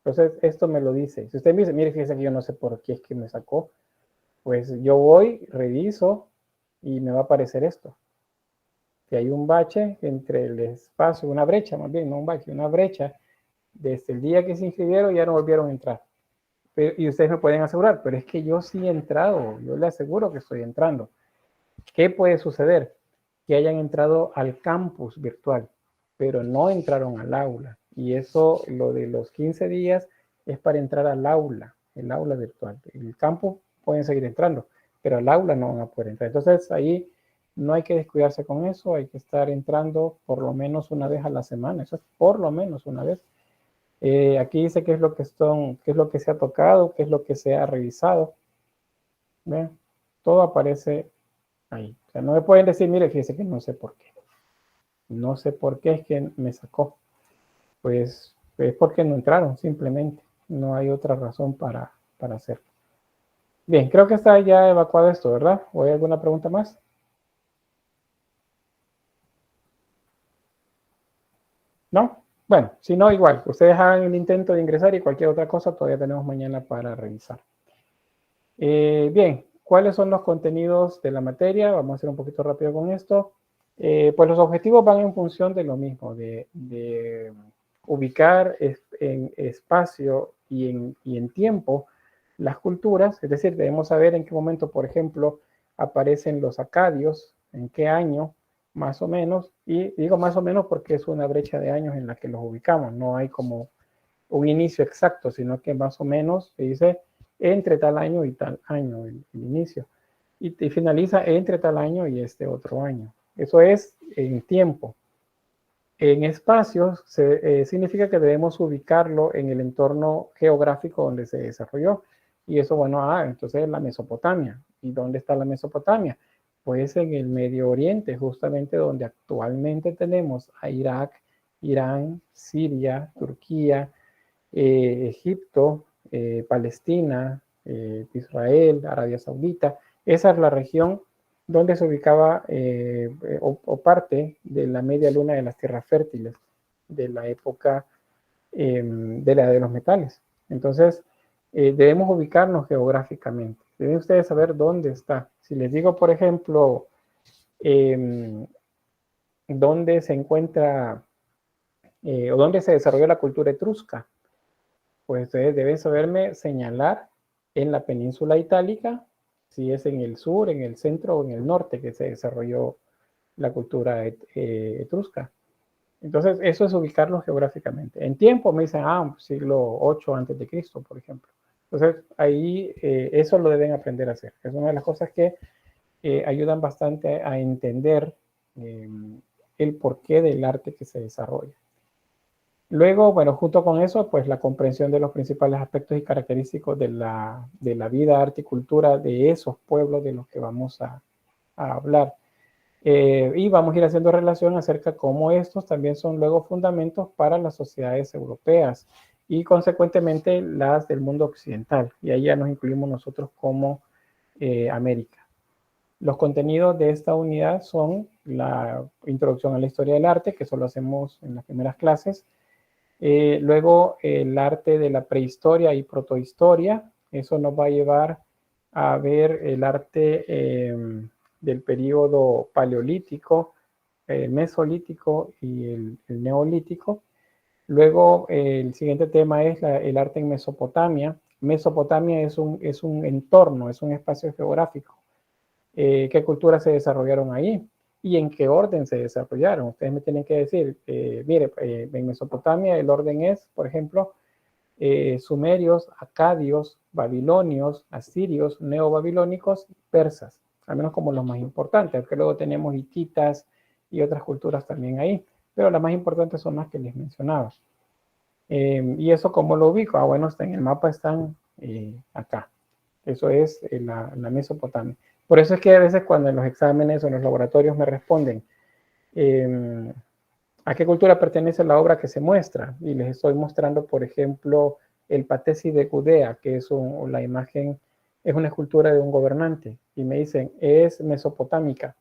Entonces, esto me lo dice. Si usted me dice, mire, fíjese que yo no sé por qué es que me sacó, pues yo voy, reviso y me va a aparecer esto. Que hay un bache entre el espacio, una brecha más bien, no un bache, una brecha. Desde el día que se inscribieron ya no volvieron a entrar. Y ustedes me pueden asegurar, pero es que yo sí he entrado, yo le aseguro que estoy entrando. ¿Qué puede suceder? Que hayan entrado al campus virtual, pero no entraron al aula. Y eso, lo de los 15 días, es para entrar al aula, el aula virtual. El campus pueden seguir entrando, pero al aula no van a poder entrar. Entonces ahí no hay que descuidarse con eso, hay que estar entrando por lo menos una vez a la semana, eso es por lo menos una vez. Aquí dice qué es lo que qué es lo que se ha tocado, qué es lo que se ha revisado. ¿Ven? Todo aparece ahí. O sea, no me pueden decir, mire, fíjese que no sé por qué. No sé por qué es que me sacó. Pues es porque no entraron, simplemente. No hay otra razón para hacerlo. Bien, creo que está ya evacuado esto, ¿verdad? ¿O hay alguna pregunta más? ¿No? Bueno, si no, igual. Ustedes hagan el intento de ingresar y cualquier otra cosa todavía tenemos mañana para revisar. Bien, ¿cuáles son los contenidos de la materia? Vamos a hacer un poquito rápido con esto. Pues los objetivos van en función de lo mismo, de ubicar en espacio y en tiempo las culturas, es decir, debemos saber en qué momento, por ejemplo, aparecen los acadios, en qué año, más o menos, y digo más o menos porque es una brecha de años en la que los ubicamos, no hay como un inicio exacto, sino que más o menos se dice entre tal año y tal año, el inicio, y finaliza entre tal año y este otro año. Eso es en tiempo. En espacios significa que debemos ubicarlo en el entorno geográfico donde se desarrolló. Y eso, bueno, entonces la Mesopotamia. ¿Y dónde está la Mesopotamia? Pues en el Medio Oriente, justamente donde actualmente tenemos a Irak, Irán, Siria, Turquía, Egipto, Palestina, Israel, Arabia Saudita. Esa es la región donde se ubicaba o parte de la media luna de las tierras fértiles de la época de la edad de los metales. Entonces, debemos ubicarnos geográficamente. Deben ustedes saber dónde está. Si les digo, por ejemplo, dónde se encuentra o dónde se desarrolló la cultura etrusca, pues ustedes deben saberme señalar en la península itálica, si es en el sur, en el centro o en el norte que se desarrolló la cultura etrusca. Entonces, eso es ubicarlo geográficamente. En tiempo me dicen, siglo 8 antes de Cristo, por ejemplo. Entonces, ahí eso lo deben aprender a hacer. Es una de las cosas que ayudan bastante a entender el porqué del arte que se desarrolla. Luego, bueno, junto con eso, pues la comprensión de los principales aspectos y característicos de la vida, arte y cultura de esos pueblos de los que vamos a hablar. Y vamos a ir haciendo relación acerca de cómo estos también son luego fundamentos para las sociedades europeas y consecuentemente las del mundo occidental. Y ahí ya nos incluimos nosotros como América. Los contenidos de esta unidad son la introducción a la historia del arte, que eso lo hacemos en las primeras clases. Luego el arte de la prehistoria y protohistoria, eso nos va a llevar a ver el arte del periodo paleolítico, mesolítico y el neolítico. Luego el siguiente tema es el arte en Mesopotamia. Mesopotamia es un entorno, es un espacio geográfico. qué culturas se desarrollaron ahí y en qué orden se desarrollaron. Ustedes me tienen que decir, mire, en Mesopotamia el orden es, por ejemplo, sumerios, acadios, babilonios, asirios, neobabilónicos, persas, al menos como los más importantes, aunque luego tenemos hititas y otras culturas también ahí, pero las más importantes son las que les mencionaba. ¿Y eso cómo lo ubico? Ah, bueno, está en el mapa, están acá. Eso es la Mesopotamia. Por eso es que a veces cuando en los exámenes o en los laboratorios me responden ¿a qué cultura pertenece la obra que se muestra? Y les estoy mostrando, por ejemplo, el Patesi de Gudea, que es la imagen, es una escultura de un gobernante. Y me dicen, es mesopotámica.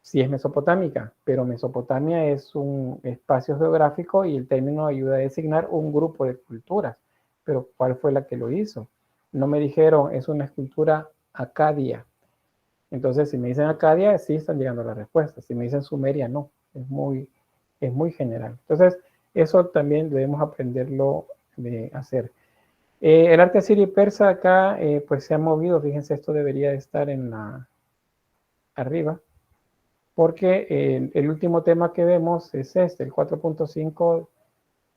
Sí es mesopotámica, pero Mesopotamia es un espacio geográfico y el término ayuda a designar un grupo de culturas. Pero ¿cuál fue la que lo hizo? No me dijeron, es una escultura acadia. Entonces, si me dicen Acadia, sí están llegando a la respuesta. Si me dicen Sumeria, no. Es muy general. Entonces, eso también debemos aprenderlo de hacer. El arte asirio y persa acá, pues se ha movido. Fíjense, esto debería estar en arriba. Porque el último tema que vemos es este, el 4.5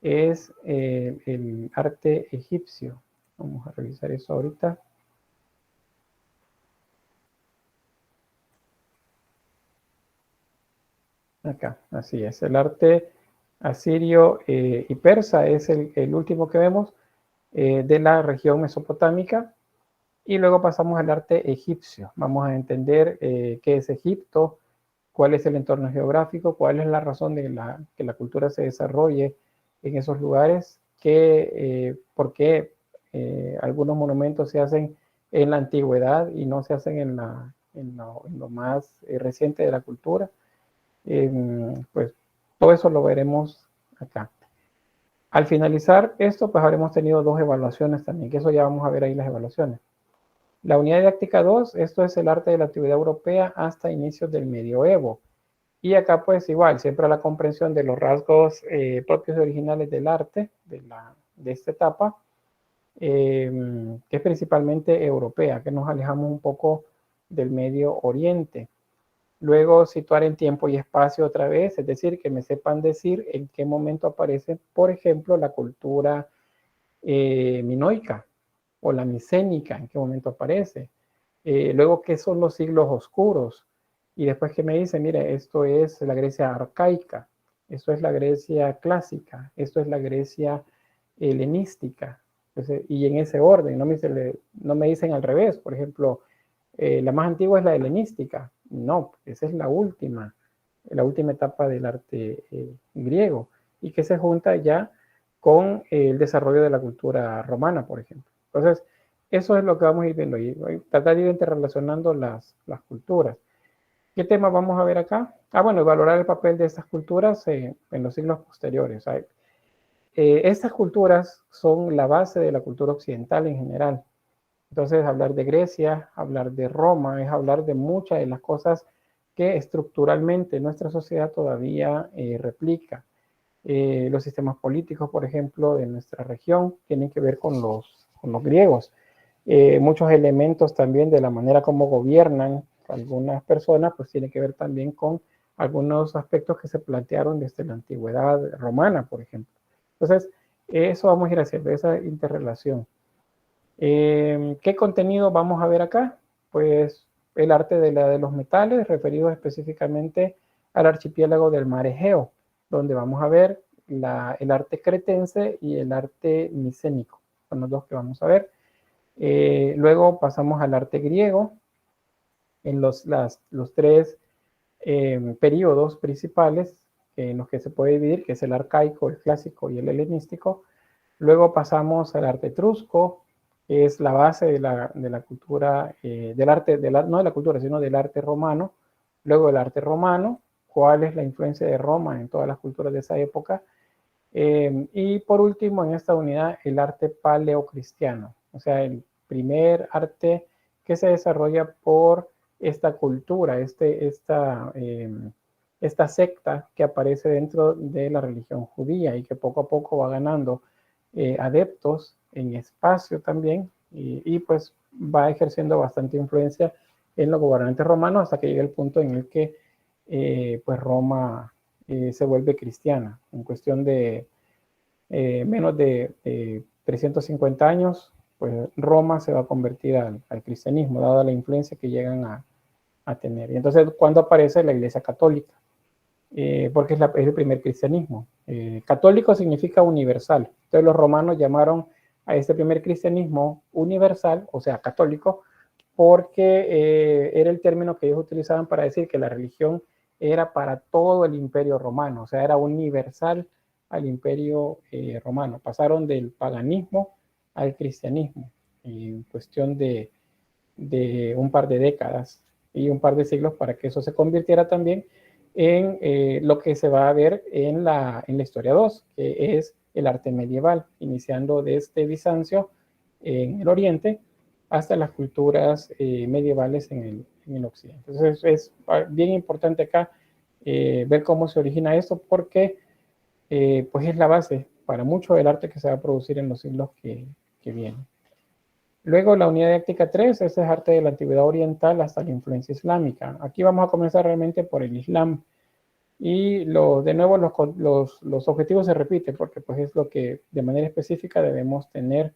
es el arte egipcio. Vamos a revisar eso ahorita. Acá, así es. El arte asirio y persa es el último que vemos de la región mesopotámica. Y luego pasamos al arte egipcio. Vamos a entender qué es Egipto, cuál es el entorno geográfico, cuál es la razón de que la cultura se desarrolle en esos lugares, por qué algunos monumentos se hacen en la antigüedad y no se hacen en lo más reciente de la cultura. Pues todo eso lo veremos acá. Al finalizar esto, pues habremos tenido 2 evaluaciones también, que eso ya vamos a ver ahí las evaluaciones. La unidad didáctica 2, esto es el arte de la antigüedad europea hasta inicios del medioevo. Y acá pues igual, siempre la comprensión de los rasgos propios y originales del arte, de esta etapa, que es principalmente europea, que nos alejamos un poco del Medio Oriente. Luego situar en tiempo y espacio otra vez, es decir, que me sepan decir en qué momento aparece, por ejemplo, la cultura minoica o la micénica, en qué momento aparece. Luego, ¿qué son los siglos oscuros? Y después que me dicen, mire, esto es la Grecia arcaica, esto es la Grecia clásica, esto es la Grecia helenística. Entonces, y en ese orden, no me dicen al revés, por ejemplo, la más antigua es la helenística. No, esa es la última etapa del arte griego y que se junta ya con el desarrollo de la cultura romana, por ejemplo. Entonces, eso es lo que vamos a ir viendo y tratar de ir interrelacionando las culturas. ¿Qué tema vamos a ver acá? Ah, bueno, valorar el papel de estas culturas en los siglos posteriores. Estas culturas son la base de la cultura occidental en general. Entonces, hablar de Grecia, hablar de Roma, es hablar de muchas de las cosas que estructuralmente nuestra sociedad todavía replica. Los sistemas políticos, por ejemplo, de nuestra región tienen que ver con los griegos. Muchos elementos también de la manera como gobiernan algunas personas, pues tiene que ver también con algunos aspectos que se plantearon desde la antigüedad romana, por ejemplo. Entonces, eso vamos a ir haciendo, esa interrelación. ¿Qué contenido vamos a ver acá? Pues el arte de los metales, referido específicamente al archipiélago del mar Egeo, donde vamos a ver el arte cretense y el arte micénico. Son los 2 que vamos a ver. Luego pasamos al arte griego, en los 3 periodos principales en los que se puede dividir, que es el arcaico, el clásico y el helenístico. Luego pasamos al arte etrusco, que es la base de la cultura, del arte, no de la cultura, sino del arte romano. Luego el arte romano, cuál es la influencia de Roma en todas las culturas de esa época. Y por último, en esta unidad, el arte paleocristiano, o sea, el primer arte que se desarrolla por esta cultura, esta secta que aparece dentro de la religión judía y que poco a poco va ganando adeptos en espacio también y pues va ejerciendo bastante influencia en los gobernantes romanos hasta que llega el punto en el que pues Roma se vuelve cristiana. En cuestión de menos de 350 años, pues Roma se va a convertir al cristianismo, dada la influencia que llegan a tener. Y entonces, ¿cuándo aparece la Iglesia Católica? Porque es el primer cristianismo. Católico significa universal. Entonces los romanos llamaron a este primer cristianismo universal, o sea, católico, porque era el término que ellos utilizaban para decir que la religión era para todo el imperio romano, o sea, era universal al imperio romano. Pasaron del paganismo al cristianismo en cuestión de un par de décadas y un par de siglos para que eso se convirtiera también en lo que se va a ver en la historia 2, que es el arte medieval, iniciando desde Bizancio en el oriente hasta las culturas medievales en el occidente. Entonces es bien importante acá ver cómo se origina esto, porque pues es la base para mucho del arte que se va a producir en los siglos que vienen. Luego la unidad didáctica 3, ese es arte de la antigüedad oriental hasta la influencia islámica. Aquí vamos a comenzar realmente por el Islam. Y de nuevo los objetivos se repiten porque pues es lo que de manera específica debemos tener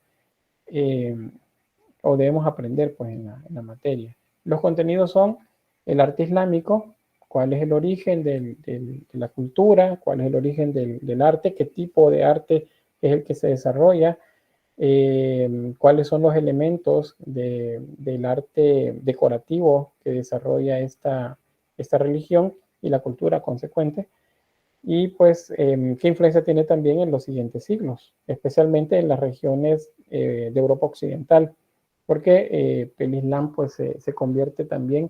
o debemos aprender pues en la materia. Los contenidos son el arte islámico, cuál es el origen de la cultura, cuál es el origen del arte, qué tipo de arte es el que se desarrolla, cuáles son los elementos del arte decorativo que desarrolla esta religión y la cultura consecuente, y pues qué influencia tiene también en los siguientes siglos, especialmente en las regiones de Europa Occidental, porque el Islam pues se convierte también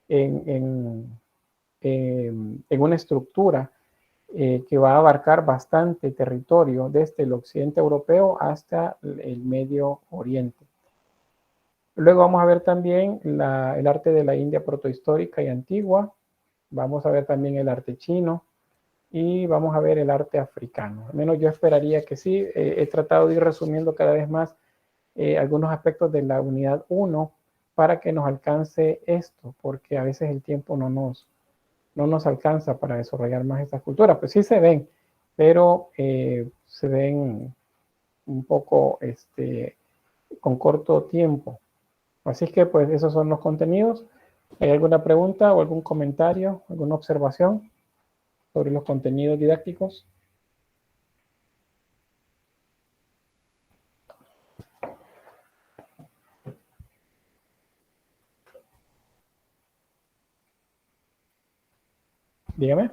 en una estructura que va a abarcar bastante territorio desde el occidente europeo hasta el Medio Oriente. Luego vamos a ver también el arte de la India protohistórica y antigua, vamos a ver también el arte chino y vamos a ver el arte africano. Al menos yo esperaría que sí. He tratado de ir resumiendo cada vez más algunos aspectos de la unidad 1 para que nos alcance esto, porque a veces el tiempo no nos alcanza para desarrollar más estas culturas. Pues sí se ven, pero se ven un poco con corto tiempo. Así que pues esos son los contenidos. ¿Hay alguna pregunta o algún comentario, alguna observación sobre los contenidos didácticos? Dígame.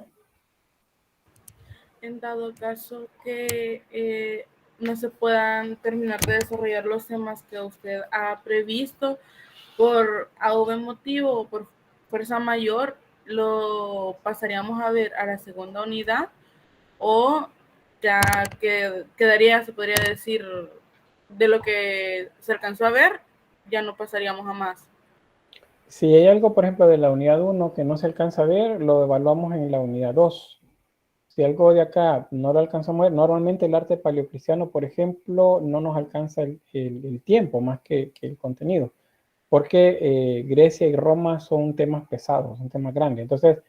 En dado caso que no se puedan terminar de desarrollar los temas que usted ha previsto por algún motivo o por fuerza mayor, lo pasaríamos a ver a la segunda unidad, o ya que quedaría, se podría decir, de lo que se alcanzó a ver, ya no pasaríamos a más. Si hay algo, por ejemplo, de la unidad 1 que no se alcanza a ver, lo evaluamos en la unidad 2. Si algo de acá no lo alcanzamos a ver, normalmente el arte paleocristiano, por ejemplo, no nos alcanza el tiempo más que el contenido, porque Grecia y Roma son temas pesados, son temas grandes. Entonces,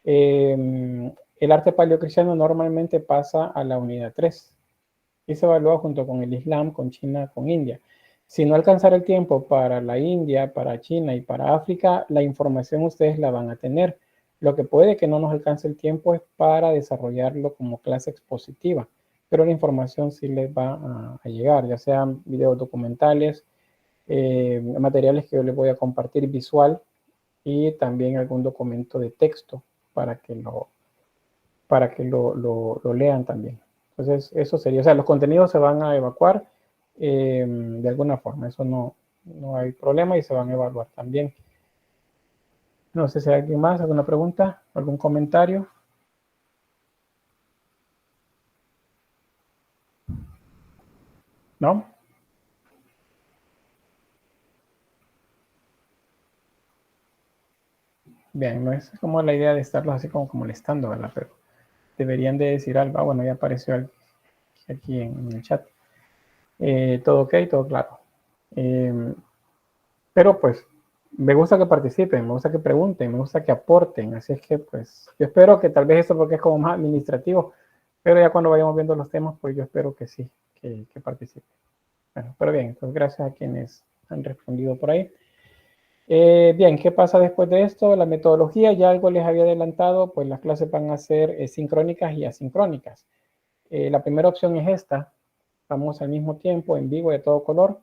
el arte paleocristiano normalmente pasa a la unidad 3 y se evalúa junto con el Islam, con China, con India. Si no alcanzara el tiempo para la India, para China y para África, la información ustedes la van a tener. Lo que puede que no nos alcance el tiempo es para desarrollarlo como clase expositiva, pero la información sí les va a llegar, ya sean videos documentales, materiales que yo les voy a compartir visual y también algún documento de texto para que lo lean también. Entonces, eso sería, o sea, los contenidos se van a evacuar de alguna forma, eso no hay problema y se van a evaluar también. No sé si hay alguien más, alguna pregunta, algún comentario. ¿No? Bien, no es como la idea de estarlos así como molestando, ¿verdad? Pero deberían de decir algo. Bueno, ya apareció aquí en el chat. Todo ok, todo claro. Pero pues me gusta que participen, me gusta que pregunten, me gusta que aporten. Así es que, pues, yo espero que tal vez esto porque es como más administrativo, pero ya cuando vayamos viendo los temas, pues yo espero que sí, que participen. Bueno, pero bien, entonces gracias a quienes han respondido por ahí. Bien, ¿qué pasa después de esto? La metodología, ya algo les había adelantado, pues las clases van a ser sincrónicas y asincrónicas. La primera opción es esta, vamos al mismo tiempo, en vivo, de todo color,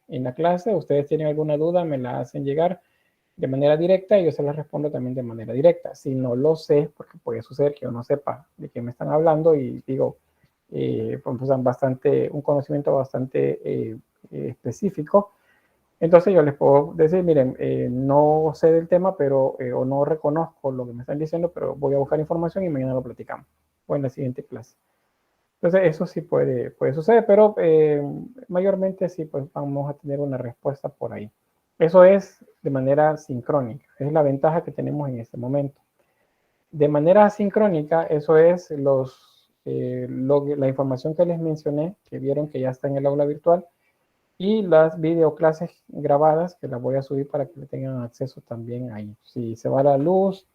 en la clase. Ustedes tienen alguna duda, me la hacen llegar de manera directa y yo se las respondo también de manera directa. Si no lo sé, porque puede suceder que yo no sepa de qué me están hablando y digo, pues un conocimiento bastante específico, entonces yo les puedo decir, miren, no sé del tema, pero o no reconozco lo que me están diciendo, pero voy a buscar información y mañana lo platicamos o en la siguiente clase. Entonces eso sí puede suceder, pero mayormente sí, pues vamos a tener una respuesta por ahí. Eso es de manera sincrónica, es la ventaja que tenemos en este momento. De manera asincrónica, eso es la información que les mencioné, que vieron que ya está en el aula virtual, y las videoclases grabadas, que las voy a subir para que tengan acceso también ahí. Si se va la luz,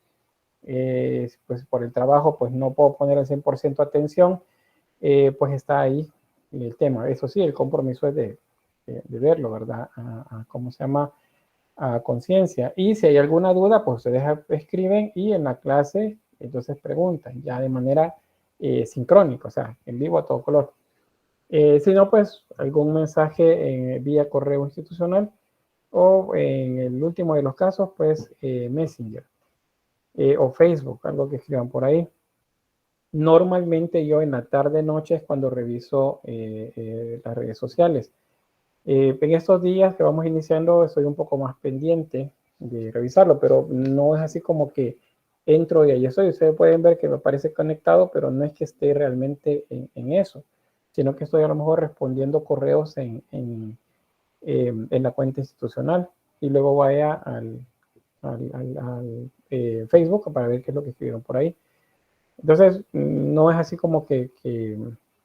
pues por el trabajo, pues no puedo poner el 100% atención, pues está ahí el tema. Eso sí, el compromiso es de verlo, ¿verdad? ¿Cómo se llama? A conciencia. Y si hay alguna duda, pues ustedes escriben y en la clase entonces preguntan, ya de manera sincrónica, o sea, en vivo a todo color. Si no, pues algún mensaje vía correo institucional o en el último de los casos, pues Messenger o Facebook, algo que escriban por ahí. Normalmente yo en la tarde noche es cuando reviso las redes sociales. En estos días que vamos iniciando estoy un poco más pendiente de revisarlo, pero no es así como que entro y ahí estoy. Ustedes pueden ver que me parece conectado, pero no es que esté realmente en eso, sino que estoy a lo mejor respondiendo correos en la cuenta institucional y luego vaya al Facebook para ver qué es lo que escribieron por ahí. Entonces, no es así como que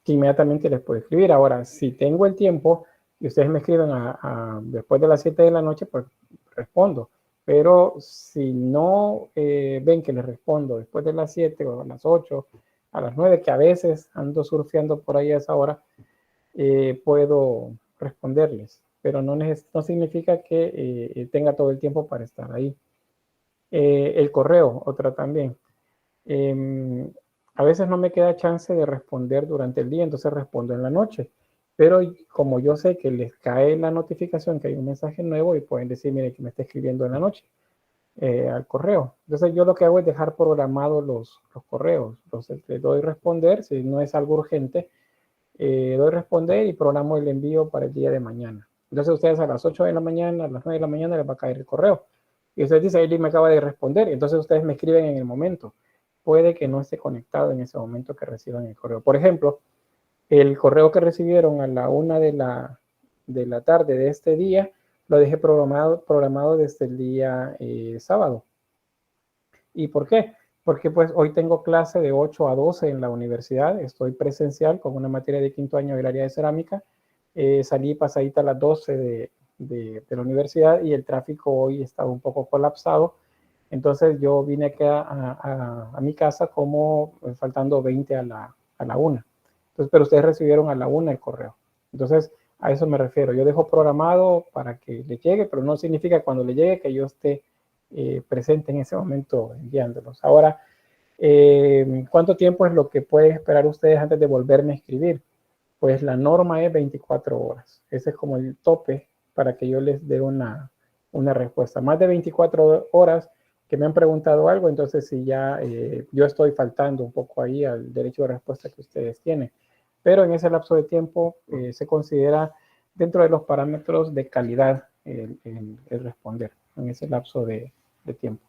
inmediatamente les puedo escribir. Ahora, si tengo el tiempo y ustedes me escriben después de las 7 de la noche, pues respondo. Pero si no ven que les respondo después de las 7 o a las 8, a las 9, que a veces ando surfeando por ahí a esa hora, puedo responderles. Pero no significa que tenga todo el tiempo para estar ahí. El correo, otra también. A veces no me queda chance de responder durante el día, entonces respondo en la noche. Pero como yo sé que les cae la notificación que hay un mensaje nuevo y pueden decir, mire, que me está escribiendo en la noche al correo. Entonces yo lo que hago es dejar programados los correos. Entonces le doy responder, si no es algo urgente, doy responder y programo el envío para el día de mañana. Entonces ustedes a las 8 de la mañana, a las 9 de la mañana les va a caer el correo. Y ustedes dicen, Eli me acaba de responder. Entonces ustedes me escriben en el momento. Puede que no esté conectado en ese momento que reciban el correo. Por ejemplo, el correo que recibieron a la 1 de la tarde de este día, lo dejé programado desde el día sábado. ¿Y por qué? Porque pues hoy tengo clase de 8 a 12 en la universidad, estoy presencial con una materia de quinto año del área de cerámica, salí pasadita a las 12 de la universidad y el tráfico hoy estaba un poco colapsado, entonces yo vine acá a mi casa como faltando 20 a la 1. Entonces, pero ustedes recibieron a la 1 el correo. Entonces, a eso me refiero. Yo dejo programado para que le llegue, pero no significa cuando le llegue que yo esté presente en ese momento enviándolos. Ahora, ¿cuánto tiempo es lo que pueden esperar ustedes antes de volverme a escribir? Pues la norma es 24 horas. Ese es como el tope para que yo les dé una respuesta. Más de 24 horas que me han preguntado algo, entonces si ya yo estoy faltando un poco ahí al derecho de respuesta que ustedes tienen. Pero en ese lapso de tiempo se considera dentro de los parámetros de calidad el responder en ese lapso de tiempo.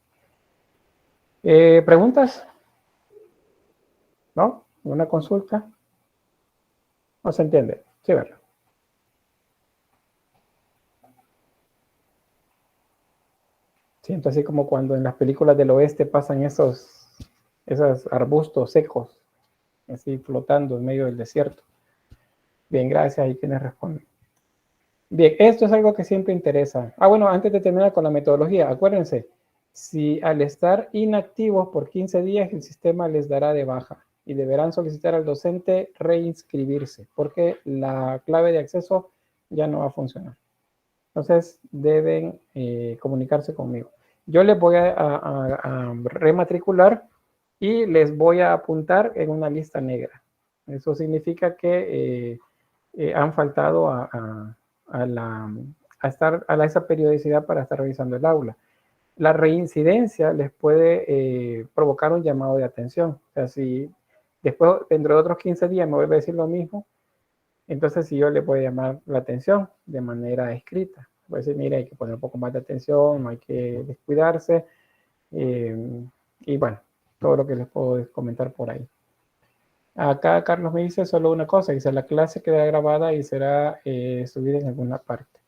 ¿Preguntas? ¿No? ¿Una consulta? ¿No se entiende? Sí, ¿verdad? Siento así como cuando en las películas del oeste pasan esos arbustos secos, así flotando en medio del desierto. Bien, gracias. ¿Y quiénes responden? Bien, esto es algo que siempre interesa. Bueno, antes de terminar con la metodología, acuérdense, si al estar inactivos por 15 días, el sistema les dará de baja y deberán solicitar al docente reinscribirse porque la clave de acceso ya no va a funcionar. Entonces, deben comunicarse conmigo. Yo les voy a rematricular y les voy a apuntar en una lista negra. Eso significa que han faltado a esa periodicidad para estar revisando el aula. La reincidencia les puede provocar un llamado de atención. O sea, si después, dentro de otros 15 días, me vuelve a decir lo mismo, entonces sí yo le puedo llamar la atención de manera escrita. Puede decir, mire, hay que poner un poco más de atención, no hay que descuidarse. Y bueno, todo lo que les puedo comentar por ahí. Acá Carlos me dice solo una cosa, dice la clase quedará grabada y será subida en alguna parte.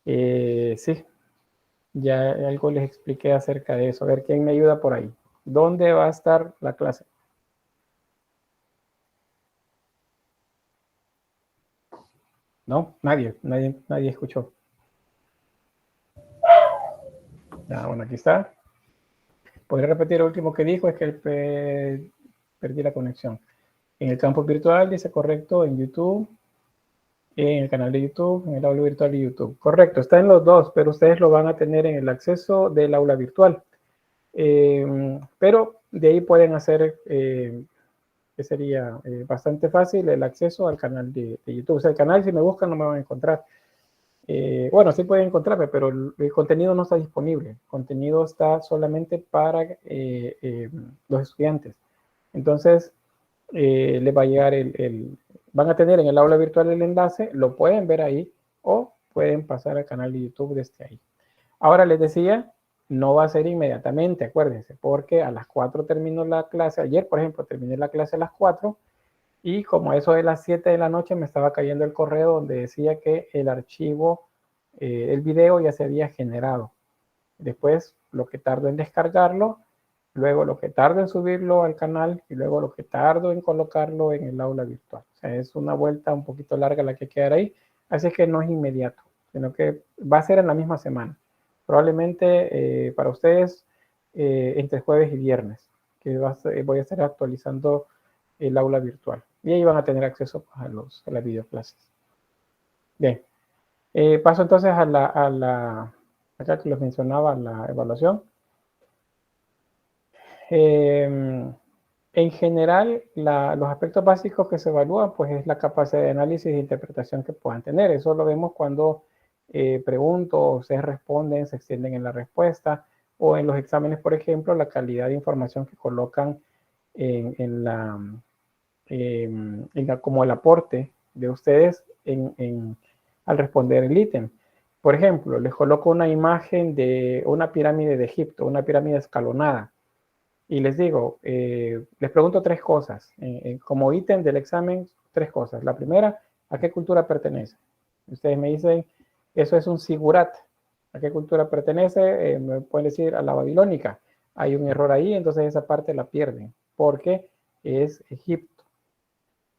Sí, ya algo les expliqué acerca de eso. A ver, ¿quién me ayuda por ahí? ¿Dónde va a estar la clase? No, nadie escuchó. Bueno, aquí está. ¿Podría repetir lo último que dijo? Es que perdí la conexión. En el campus virtual dice correcto, en YouTube, en el canal de YouTube, en el aula virtual de YouTube. Correcto, está en los dos, pero ustedes lo van a tener en el acceso del aula virtual. Pero de ahí pueden hacer, que sería bastante fácil, el acceso al canal de YouTube. O sea, el canal, si me buscan, no me van a encontrar. Bueno, sí pueden encontrarme, pero el contenido no está disponible. El contenido está solamente para los estudiantes. Entonces, les va a llegar van a tener en el aula virtual el enlace, lo pueden ver ahí o pueden pasar al canal de YouTube desde ahí. Ahora les decía, no va a ser inmediatamente, acuérdense, porque a las 4 terminó la clase. Ayer, por ejemplo, terminé la clase a las 4 y como eso de las 7 de la noche me estaba cayendo el correo donde decía que el archivo, el video ya se había generado. Después, lo que tardo en descargarlo, luego lo que tardo en subirlo al canal y luego lo que tardo en colocarlo en el aula virtual. O sea, es una vuelta un poquito larga la que queda ahí, así que no es inmediato, sino que va a ser en la misma semana. Probablemente para ustedes entre jueves y viernes, que voy a estar actualizando el aula virtual. Y ahí van a tener acceso a las videoclases. Bien, paso entonces acá que les mencionaba, la evaluación. En general, los aspectos básicos que se evalúan, pues es la capacidad de análisis e interpretación que puedan tener. Eso lo vemos cuando pregunto, ustedes responden, se extienden en la respuesta, o en los exámenes, por ejemplo, la calidad de información que colocan como el aporte de ustedes al responder el ítem. Por ejemplo, les coloco una imagen de una pirámide de Egipto, una pirámide escalonada. Y les digo, les pregunto 3 cosas. Como ítem del examen, 3 cosas. La primera, ¿a qué cultura pertenece? Ustedes me dicen, eso es un sigurat. ¿A qué cultura pertenece? Me pueden decir a la babilónica. Hay un error ahí, entonces esa parte la pierden, porque es Egipto.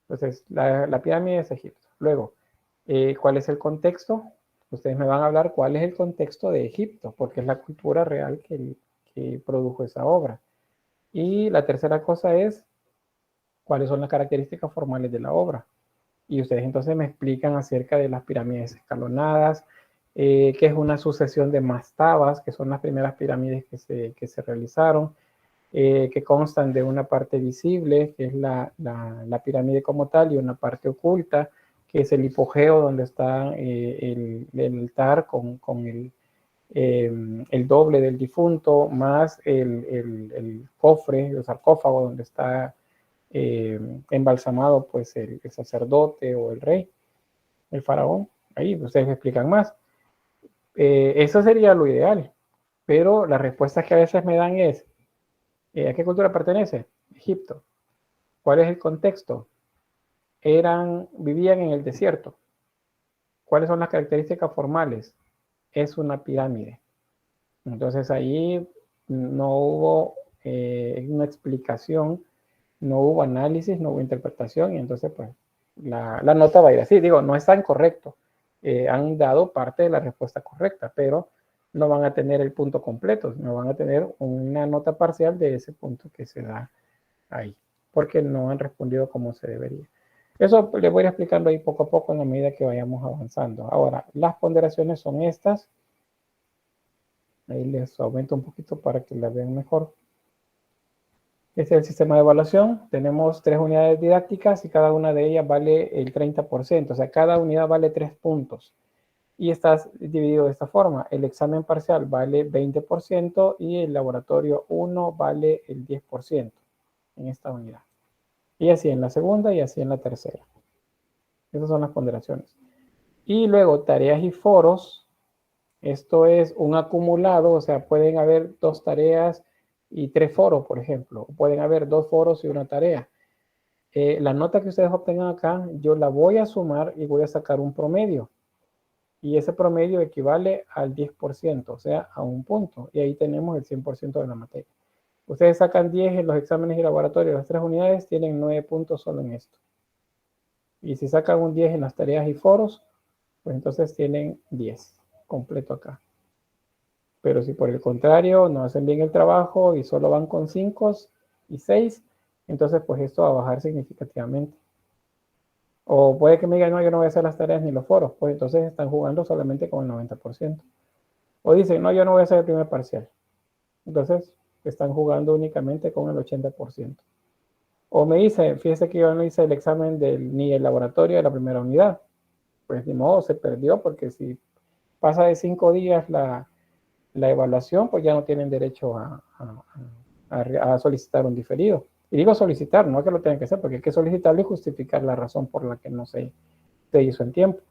Entonces, la pirámide es Egipto. Luego, ¿cuál es el contexto? Ustedes me van a hablar cuál es el contexto de Egipto, porque es la cultura real que produjo esa obra. Y la tercera cosa es, ¿cuáles son las características formales de la obra? Y ustedes entonces me explican acerca de las pirámides escalonadas, que es una sucesión de mastabas, que son las primeras pirámides que se realizaron, que constan de una parte visible, que es la pirámide como tal, y una parte oculta, que es el hipogeo, donde está el altar con el doble del difunto, más el cofre, el sarcófago, donde está embalsamado pues el sacerdote o el rey, el faraón. Ahí ustedes me explican más. Eso sería lo ideal, pero las respuestas que a veces me dan es, ¿a qué cultura pertenece? Egipto. ¿Cuál es el contexto? Vivían en el desierto. ¿Cuáles son las características formales? Es una pirámide. Entonces ahí no hubo una explicación, no hubo análisis, no hubo interpretación, y entonces pues la nota va a ir así. Digo, no es tan correcto, han dado parte de la respuesta correcta, pero no van a tener el punto completo, no van a tener una nota parcial de ese punto que se da ahí, porque no han respondido como se debería. Eso les voy a ir explicando ahí poco a poco en la medida que vayamos avanzando. Ahora, las ponderaciones son estas. Ahí les aumento un poquito para que las vean mejor. Este es el sistema de evaluación. Tenemos 3 unidades didácticas y cada una de ellas vale el 30%. O sea, cada unidad vale 3 puntos. Y está dividido de esta forma. El examen parcial vale 20% y el laboratorio 1 vale el 10% en esta unidad. Y así en la segunda y así en la tercera. Esas son las ponderaciones. Y luego tareas y foros. Esto es un acumulado, o sea, pueden haber 2 tareas y 3 foros, por ejemplo. Pueden haber 2 foros y una tarea. La nota que ustedes obtengan acá, yo la voy a sumar y voy a sacar un promedio. Y ese promedio equivale al 10%, o sea, a un punto. Y ahí tenemos el 100% de la materia. Ustedes sacan 10 en los exámenes y laboratorios, las 3 unidades, tienen 9 puntos solo en esto. Y si sacan un 10 en las tareas y foros, pues entonces tienen 10 completo acá. Pero si por el contrario no hacen bien el trabajo y solo van con 5 y 6, entonces pues esto va a bajar significativamente. O puede que me digan, no, yo no voy a hacer las tareas ni los foros, pues entonces están jugando solamente con el 90%. O dicen, no, yo no voy a hacer el primer parcial. Entonces están jugando únicamente con el 80%. O me dice, fíjese que yo no hice el examen ni el laboratorio de la primera unidad. Pues ni modo, se perdió, porque si pasa de 5 días la evaluación, pues ya no tienen derecho a solicitar un diferido. Y digo solicitar, no que lo tengan que hacer, porque hay que solicitarlo y justificar la razón por la que no se hizo en tiempo.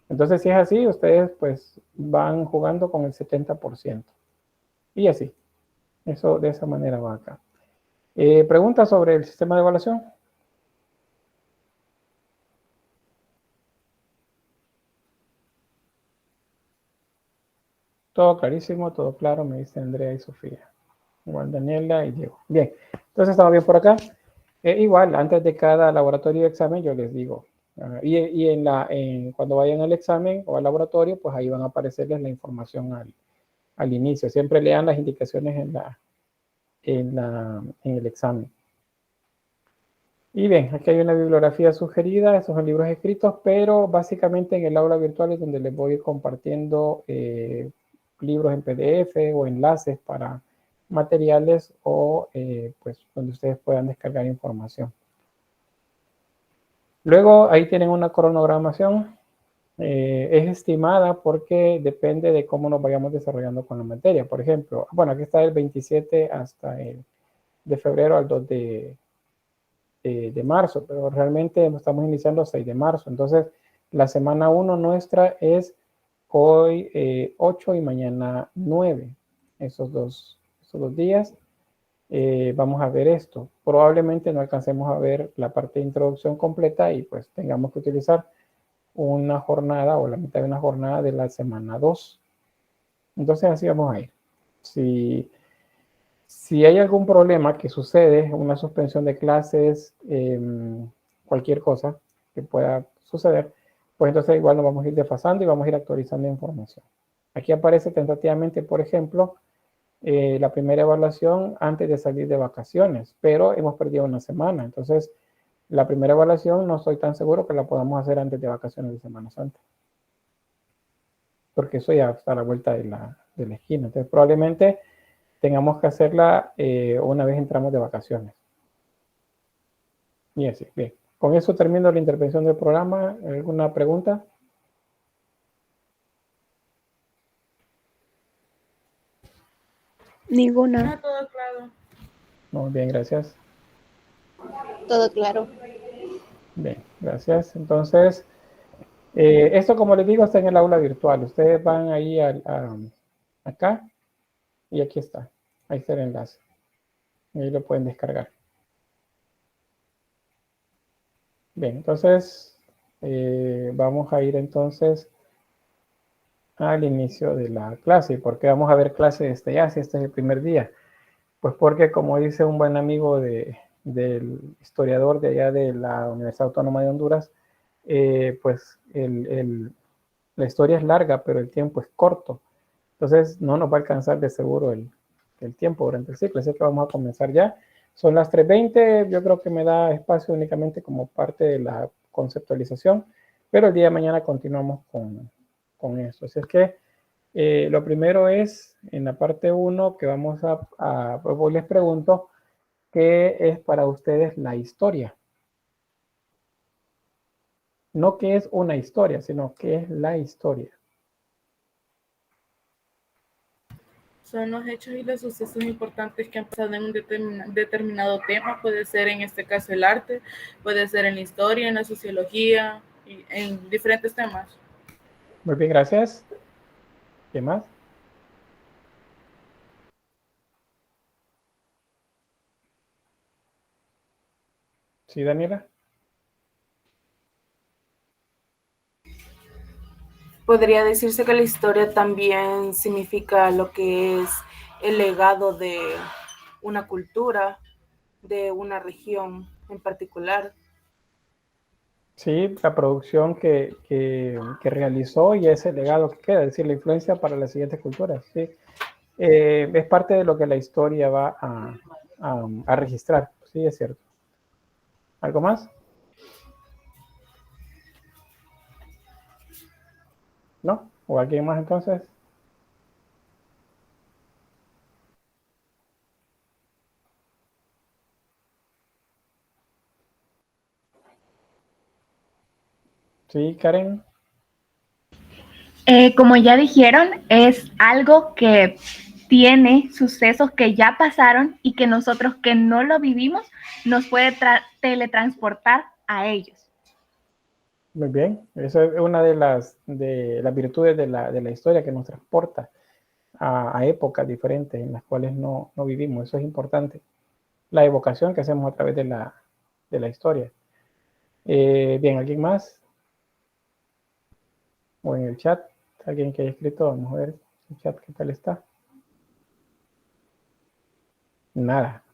Entonces, si es así, ustedes pues van jugando con el 70%. Y así. Eso de esa manera va acá. ¿Preguntas sobre el sistema de evaluación? Todo clarísimo, todo claro, me dice Andrea y Sofía. Igual Daniela y Diego. Bien, entonces estamos bien por acá. Igual, antes de cada laboratorio de examen, yo les digo. Cuando vayan al examen o al laboratorio, pues ahí van a aparecerles la información al inicio. Siempre lean las indicaciones en el examen. Y bien, aquí hay una bibliografía sugerida, estos son libros escritos, pero básicamente en el aula virtual es donde les voy a ir compartiendo libros en PDF o enlaces para materiales o pues donde ustedes puedan descargar información. Luego ahí tienen una cronoprogramación. Es estimada porque depende de cómo nos vayamos desarrollando con la materia. Por ejemplo, bueno, aquí está del 27 hasta de febrero al 2 de marzo, pero realmente estamos iniciando el 6 de marzo. Entonces, la semana 1 nuestra es hoy 8 y mañana 9. Esos dos días vamos a ver esto. Probablemente no alcancemos a ver la parte de introducción completa y pues tengamos que utilizar una jornada o la mitad de una jornada de la semana 2. Entonces así vamos a ir. Si hay algún problema que sucede, una suspensión de clases, cualquier cosa que pueda suceder, pues entonces igual nos vamos a ir desfasando y vamos a ir actualizando información. Aquí aparece tentativamente, por ejemplo, la primera evaluación antes de salir de vacaciones, pero hemos perdido una semana. Entonces, la primera evaluación no estoy tan seguro que la podamos hacer antes de vacaciones de Semana Santa. Porque eso ya está a la vuelta de la esquina. Entonces, probablemente tengamos que hacerla una vez entramos de vacaciones. Y así, bien. Con eso termino la intervención del programa. ¿Alguna pregunta? Ninguna. Todo claro. Muy bien, gracias. Todo claro. Bien, gracias. Entonces, esto como les digo está en el aula virtual. Ustedes van ahí acá y aquí está. Ahí está el enlace. Ahí lo pueden descargar. Bien, entonces vamos a ir entonces al inicio de la clase. ¿Por qué vamos a ver clase desde ya si este es el primer día? Pues porque como dice un buen amigo del historiador de allá de la Universidad Autónoma de Honduras, pues el La historia es larga, pero el tiempo es corto. Entonces, no nos va a alcanzar de seguro el tiempo durante el ciclo. Así que vamos a comenzar ya. Son las 3:20. Yo creo que me da espacio únicamente como parte de la conceptualización, pero el día de mañana continuamos con eso. Así es que lo primero es, en la parte 1, que vamos pues les pregunto, ¿qué es para ustedes la historia? No qué es una historia, sino qué es la historia. Son los hechos y los sucesos importantes que han pasado en un determinado tema. Puede ser en este caso el arte, puede ser en la historia, en la sociología, y en diferentes temas. Muy bien, gracias. ¿Qué más? Sí, Daniela. Podría decirse que la historia también significa lo que es el legado de una cultura, de una región en particular. Sí, la producción que realizó y ese legado que queda, es decir, la influencia para las siguientes culturas. Sí. Es parte de lo que la historia va a registrar. Sí, es cierto. ¿Algo más? ¿No? ¿O alguien más entonces? Sí, Karen. Como ya dijeron, es algo que tiene sucesos que ya pasaron y que nosotros que no lo vivimos nos puede teletransportar a ellos. Muy bien. Esa es una de las virtudes de la historia que nos transporta a épocas diferentes en las cuales no vivimos. Eso es importante. La evocación que hacemos a través de la historia. Bien, ¿alguien más? O en el chat, alguien que haya escrito, vamos a ver el chat qué tal está. Nada.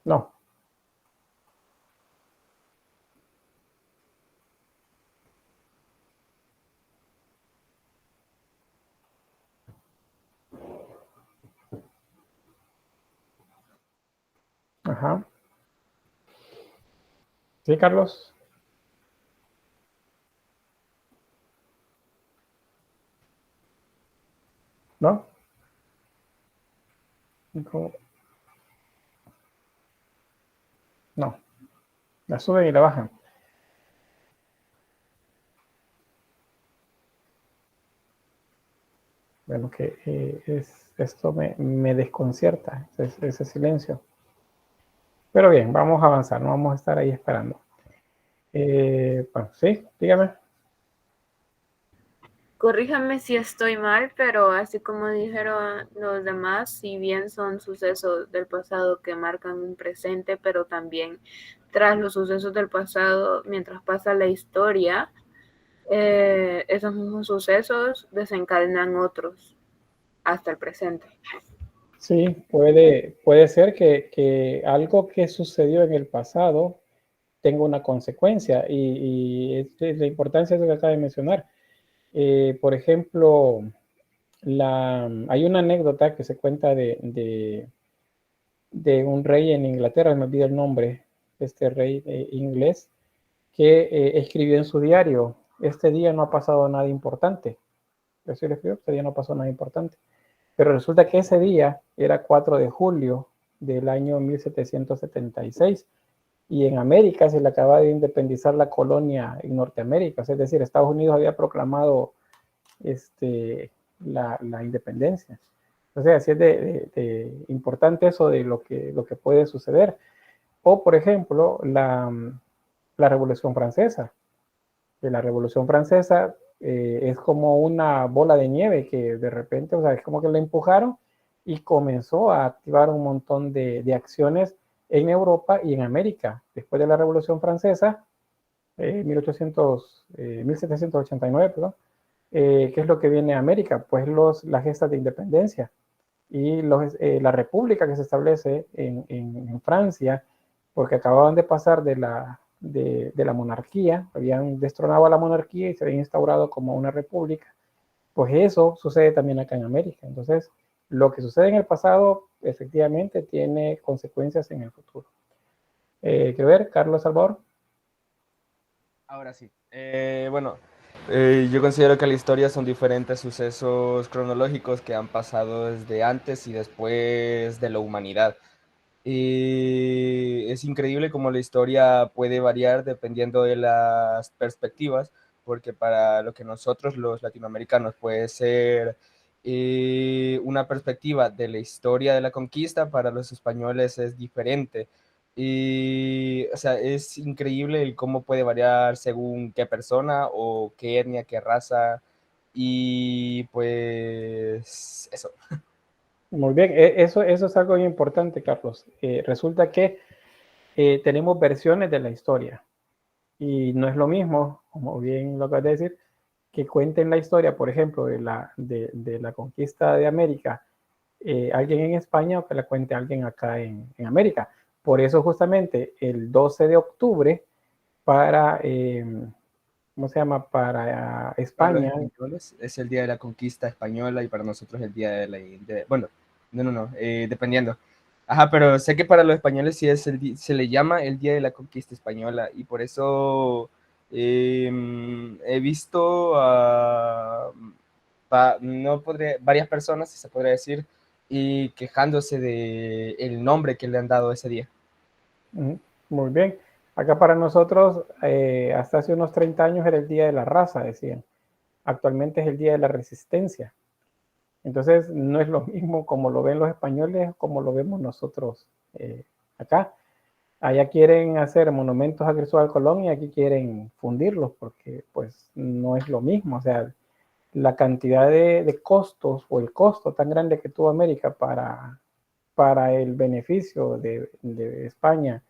No. Ajá. Sí, Carlos. ¿No? ¿Cómo? No. La suben y la bajan. Bueno, que esto me desconcierta, ese silencio. Pero bien, vamos a avanzar, no vamos a estar ahí esperando. Bueno, sí, dígame. Corríjame si estoy mal, pero así como dijeron los demás, si bien son sucesos del pasado que marcan un presente, pero también tras los sucesos del pasado, mientras pasa la historia, esos mismos sucesos desencadenan otros hasta el presente. Sí, puede ser que algo que sucedió en el pasado tenga una consecuencia y es la importancia de lo que acaba de mencionar. Por ejemplo, hay una anécdota que se cuenta de un rey en Inglaterra, me olvido el nombre, este rey inglés, que escribió en su diario: este día no ha pasado nada importante. Así le escribió: este día no pasó nada importante. Pero resulta que ese día era 4 de julio del año 1776 y en América se le acaba de independizar la colonia en Norteamérica, es decir, Estados Unidos había proclamado la independencia. O sea, así es de importante eso de lo que puede suceder. O, por ejemplo, la Revolución Francesa. La Revolución Francesa es como una bola de nieve que de repente, o sea, es como que la empujaron y comenzó a activar un montón de acciones en Europa y en América. Después de la Revolución Francesa, 1789, perdón, ¿qué es lo que viene a América? Pues las gestas de independencia y la república que se establece en Francia porque acababan de pasar de la monarquía, habían destronado a la monarquía y se habían instaurado como una república. Pues eso sucede también acá en América. Entonces, lo que sucede en el pasado efectivamente tiene consecuencias en el futuro. ¿Qué ver, Carlos Salvador? Ahora sí. Bueno, yo considero que la historia son diferentes sucesos cronológicos que han pasado desde antes y después de la humanidad. Y es increíble cómo la historia puede variar dependiendo de las perspectivas, porque para lo que nosotros los latinoamericanos puede ser una perspectiva de la historia de la conquista, para los españoles es diferente. Y, o sea, es increíble el cómo puede variar según qué persona o qué etnia, qué raza. Y pues eso. Muy bien, eso es algo muy importante, Carlos. Resulta que tenemos versiones de la historia y no es lo mismo, como bien lo acabas de decir, que cuenten la historia, por ejemplo, de la conquista de América, alguien en España o que la cuente alguien acá en América. Por eso justamente el 12 de octubre para, ¿cómo se llama? Para España. Para los españoles es el día de la conquista española y para nosotros el día de la... bueno, no, dependiendo. Ajá, pero sé que para los españoles sí es se le llama el día de la conquista española y por eso he visto no podré, varias personas, si se podría decir, y quejándose de el nombre que le han dado ese día. Muy bien. Acá para nosotros, hasta hace unos 30 años era el Día de la Raza, decían. Actualmente es el Día de la Resistencia. Entonces, no es lo mismo como lo ven los españoles, como lo vemos nosotros acá. Allá quieren hacer monumentos a Cristóbal Colón y aquí quieren fundirlos porque pues no es lo mismo. O sea, la cantidad de costos o el costo tan grande que tuvo América para el beneficio de España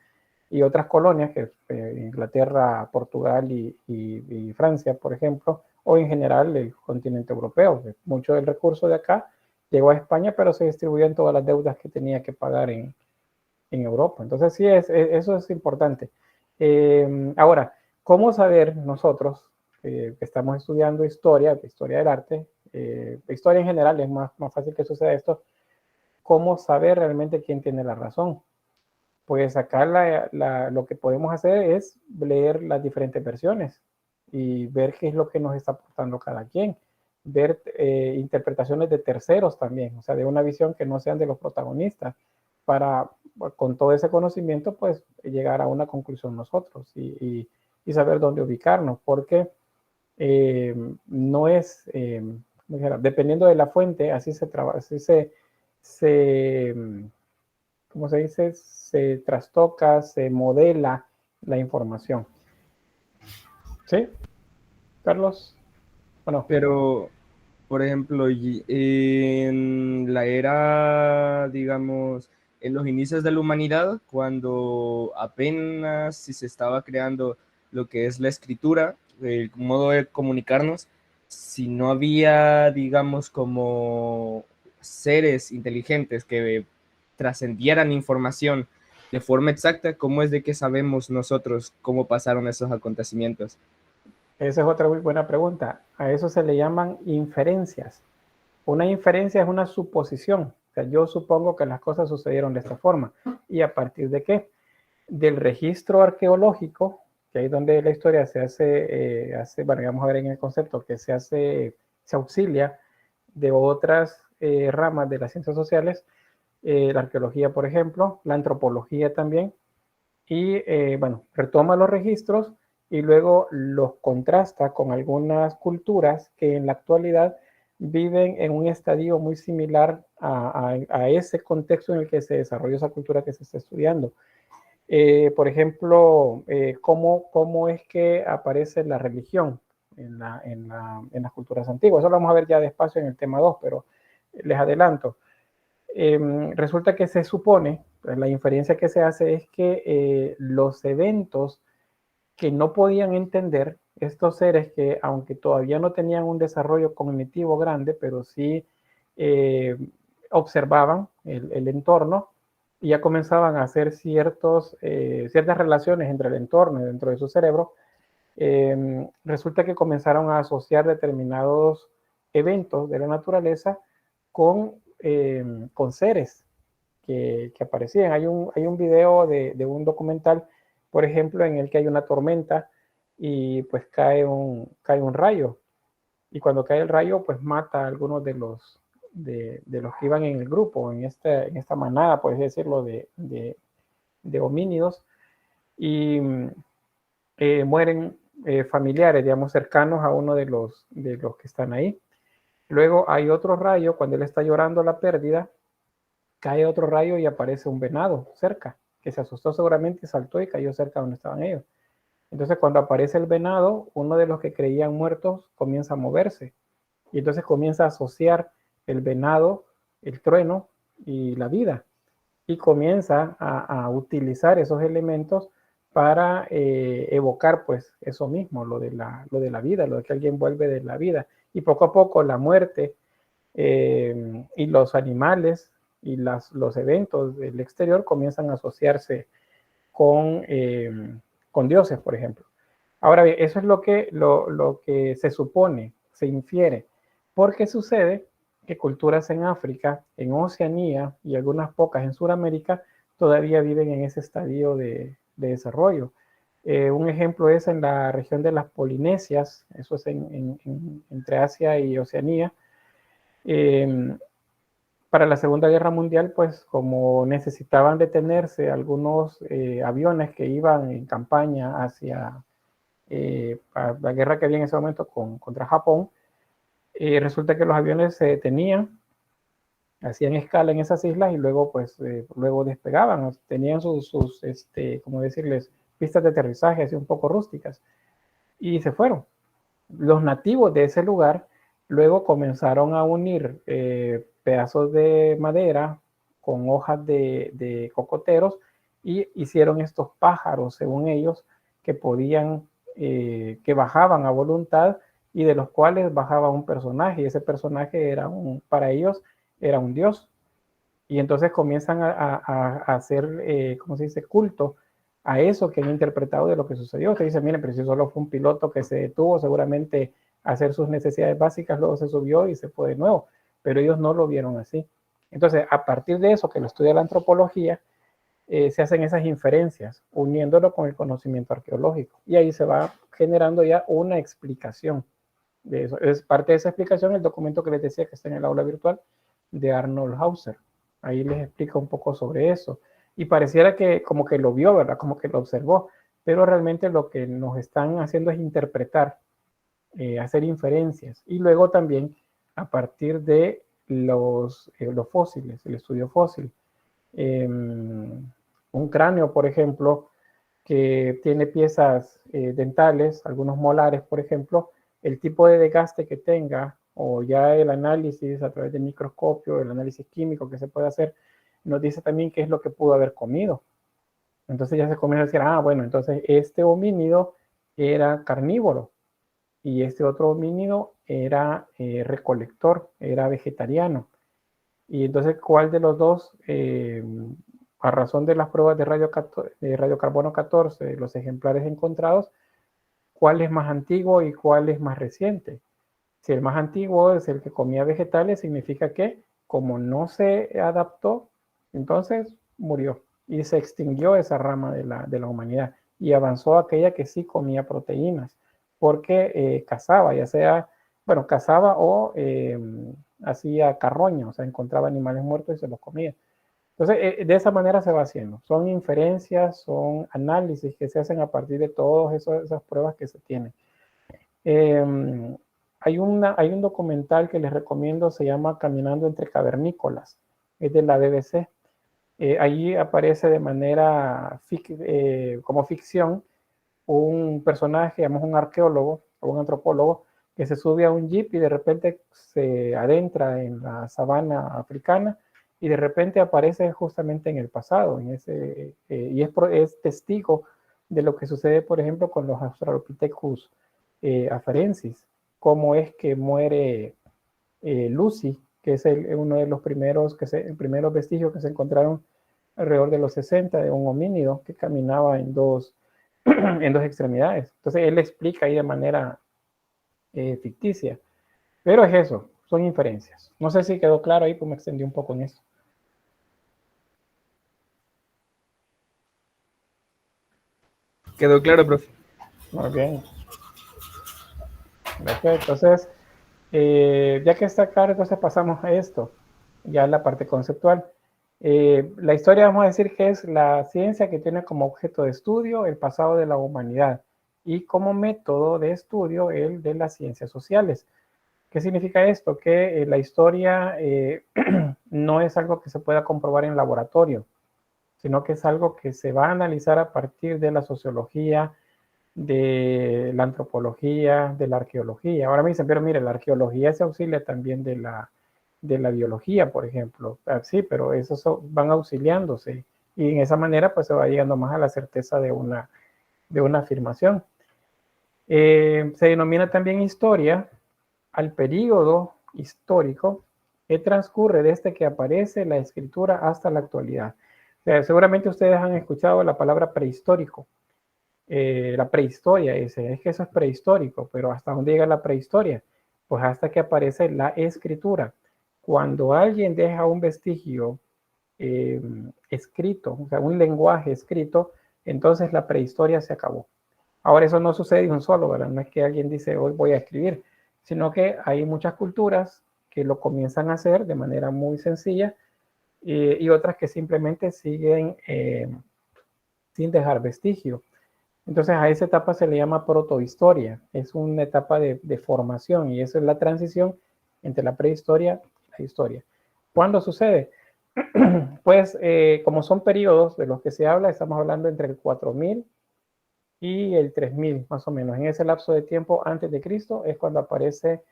y otras colonias, que Inglaterra, Portugal y Francia, por ejemplo, o en general el continente europeo. Mucho del recurso de acá llegó a España, pero se distribuyó en todas las deudas que tenía que pagar en Europa. Entonces sí, eso es importante. Ahora, ¿cómo saber nosotros que estamos estudiando historia del arte, historia en general, es más fácil que suceda esto, cómo saber realmente quién tiene la razón? Pues acá lo que podemos hacer es leer las diferentes versiones y ver qué es lo que nos está aportando cada quien, ver interpretaciones de terceros también, o sea, de una visión que no sean de los protagonistas, para con todo ese conocimiento pues llegar a una conclusión nosotros y saber dónde ubicarnos, porque no es, dependiendo de la fuente, así se trabaja, así ¿cómo se dice? Se trastoca, se modela la información. ¿Sí? Carlos. Bueno. Pero, por ejemplo, en la era, digamos, en los inicios de la humanidad, cuando apenas si se estaba creando lo que es la escritura, el modo de comunicarnos, si no había, digamos, como seres inteligentes que trascendieran información de forma exacta, ¿cómo es de que sabemos nosotros cómo pasaron esos acontecimientos? Esa es otra muy buena pregunta. A eso se le llaman inferencias. Una inferencia es una suposición. O sea, yo supongo que las cosas sucedieron de esta forma. ¿Y a partir de qué? Del registro arqueológico, que ahí es donde la historia se hace, bueno, vamos a ver en el concepto que se auxilia de otras ramas de las ciencias sociales, la arqueología, por ejemplo, la antropología también, y bueno, retoma los registros y luego los contrasta con algunas culturas que en la actualidad viven en un estadio muy similar a ese contexto en el que se desarrolló esa cultura que se está estudiando. Por ejemplo, ¿cómo es que aparece la religión en las culturas antiguas? Eso lo vamos a ver ya despacio en el tema 2, pero les adelanto. Resulta que se supone, pues, la inferencia que se hace es que los eventos que no podían entender estos seres que, aunque todavía no tenían un desarrollo cognitivo grande, pero sí observaban el entorno, y ya comenzaban a hacer ciertas relaciones entre el entorno y dentro de su cerebro, resulta que comenzaron a asociar determinados eventos de la naturaleza con seres que aparecían. Hay un video de un documental, por ejemplo, en el que hay una tormenta y pues cae un rayo. Y cuando cae el rayo, pues mata a algunos de los que iban en el grupo, en esta manada, por así decirlo, de homínidos. Y mueren familiares, digamos, cercanos a uno de los que están ahí. Luego hay otro rayo, cuando él está llorando la pérdida, cae otro rayo y aparece un venado cerca, que se asustó seguramente, saltó y cayó cerca donde estaban ellos. Entonces cuando aparece el venado, uno de los que creían muertos comienza a moverse. Y entonces comienza a asociar el venado, el trueno y la vida. Y comienza a utilizar esos elementos para evocar pues eso mismo, lo de la vida, lo de que alguien vuelve de la vida. Y poco a poco la muerte y los animales y los eventos del exterior comienzan a asociarse con dioses, por ejemplo. Ahora bien, eso es lo que se supone, se infiere. Porque sucede que culturas en África, en Oceanía y algunas pocas en Sudamérica todavía viven en ese estadio de desarrollo. Un ejemplo es en la región de las Polinesias, eso es entre Asia y Oceanía. Para la Segunda Guerra Mundial, pues como necesitaban detenerse algunos aviones que iban en campaña hacia la guerra que había en ese momento contra Japón, resulta que los aviones se detenían, hacían escala en esas islas y luego pues luego despegaban, tenían sus ¿cómo decirles? Pistas de aterrizaje así un poco rústicas y se fueron. Los nativos de ese lugar luego comenzaron a unir pedazos de madera con hojas de cocoteros y hicieron estos pájaros, según ellos, que podían, que bajaban a voluntad y de los cuales bajaba un personaje, y ese personaje para ellos era un dios. Y entonces comienzan a hacer, ¿cómo se dice?, culto a eso que han interpretado de lo que sucedió. Usted dice, miren, pero si solo fue un piloto que se detuvo seguramente a hacer sus necesidades básicas, luego se subió y se fue de nuevo, pero ellos no lo vieron así. Entonces, a partir de eso que lo estudia la antropología, se hacen esas inferencias, uniéndolo con el conocimiento arqueológico, y ahí se va generando ya una explicación de eso. Es parte de esa explicación el documento que les decía que está en el aula virtual de Arnold Hauser. Ahí les explica un poco sobre eso. Y pareciera que como que lo vio, ¿verdad? Como que lo observó, pero realmente lo que nos están haciendo es interpretar, hacer inferencias. Y luego también a partir de los fósiles, el estudio fósil. Un cráneo, por ejemplo, que tiene piezas dentales, algunos molares, por ejemplo, el tipo de desgaste que tenga, o ya el análisis a través del microscopio, el análisis químico que se puede hacer, nos dice también qué es lo que pudo haber comido. Entonces ya se comienza a decir, bueno, entonces este homínido era carnívoro y este otro homínido era recolector, era vegetariano. Y entonces, ¿cuál de los dos, a razón de las pruebas de radiocarbono 14, los ejemplares encontrados, cuál es más antiguo y cuál es más reciente? Si el más antiguo es el que comía vegetales, significa que como no se adaptó, entonces murió y se extinguió esa rama de la humanidad y avanzó aquella que sí comía proteínas, porque cazaba, ya sea, bueno, cazaba o hacía carroña, o sea, encontraba animales muertos y se los comía. Entonces, de esa manera se va haciendo. Son inferencias, son análisis que se hacen a partir de todas esas pruebas que se tienen. Hay un documental que les recomiendo, se llama Caminando entre Cavernícolas, es de la BBC. Allí aparece de manera como ficción un personaje, llamamos un arqueólogo o un antropólogo, que se sube a un jeep y de repente se adentra en la sabana africana y de repente aparece justamente en el pasado, y es testigo de lo que sucede, por ejemplo, con los Australopithecus afarensis, cómo es que muere Lucy, que es uno de los primeros vestigios que se encontraron alrededor de los 60 de un homínido que caminaba en dos extremidades. Entonces él explica ahí de manera ficticia. Pero es eso, son inferencias. No sé si quedó claro ahí, pues me extendí un poco en eso. Quedó claro, profe. Muy bien. Gracias. Entonces, ya que está claro, entonces pasamos a esto, ya la parte conceptual. La historia, vamos a decir que es la ciencia que tiene como objeto de estudio el pasado de la humanidad y como método de estudio el de las ciencias sociales. ¿Qué significa esto? Que la historia no es algo que se pueda comprobar en laboratorio, sino que es algo que se va a analizar a partir de la sociología, de la antropología, de la arqueología. Ahora me dicen, pero mire, la arqueología se auxilia también de la biología, por ejemplo. Sí, pero esos van auxiliándose y en esa manera pues se va llegando más a la certeza de una afirmación. Se denomina también historia al periodo histórico que transcurre desde que aparece la escritura hasta la actualidad. O sea, seguramente ustedes han escuchado la palabra prehistórico. La prehistoria, es que eso es prehistórico, pero ¿hasta dónde llega la prehistoria? Pues hasta que aparece la escritura. Cuando alguien deja un vestigio escrito, o sea, un lenguaje escrito, entonces la prehistoria se acabó. Ahora eso no sucede de un solo, ¿verdad? No es que alguien dice hoy voy a escribir, sino que hay muchas culturas que lo comienzan a hacer de manera muy sencilla y otras que simplemente siguen sin dejar vestigio. Entonces a esa etapa se le llama protohistoria, es una etapa de formación y esa es la transición entre la prehistoria y la historia. ¿Cuándo sucede? Pues como son periodos de los que se habla, estamos hablando entre el 4000 y el 3000 más o menos. En ese lapso de tiempo antes de Cristo es cuando aparece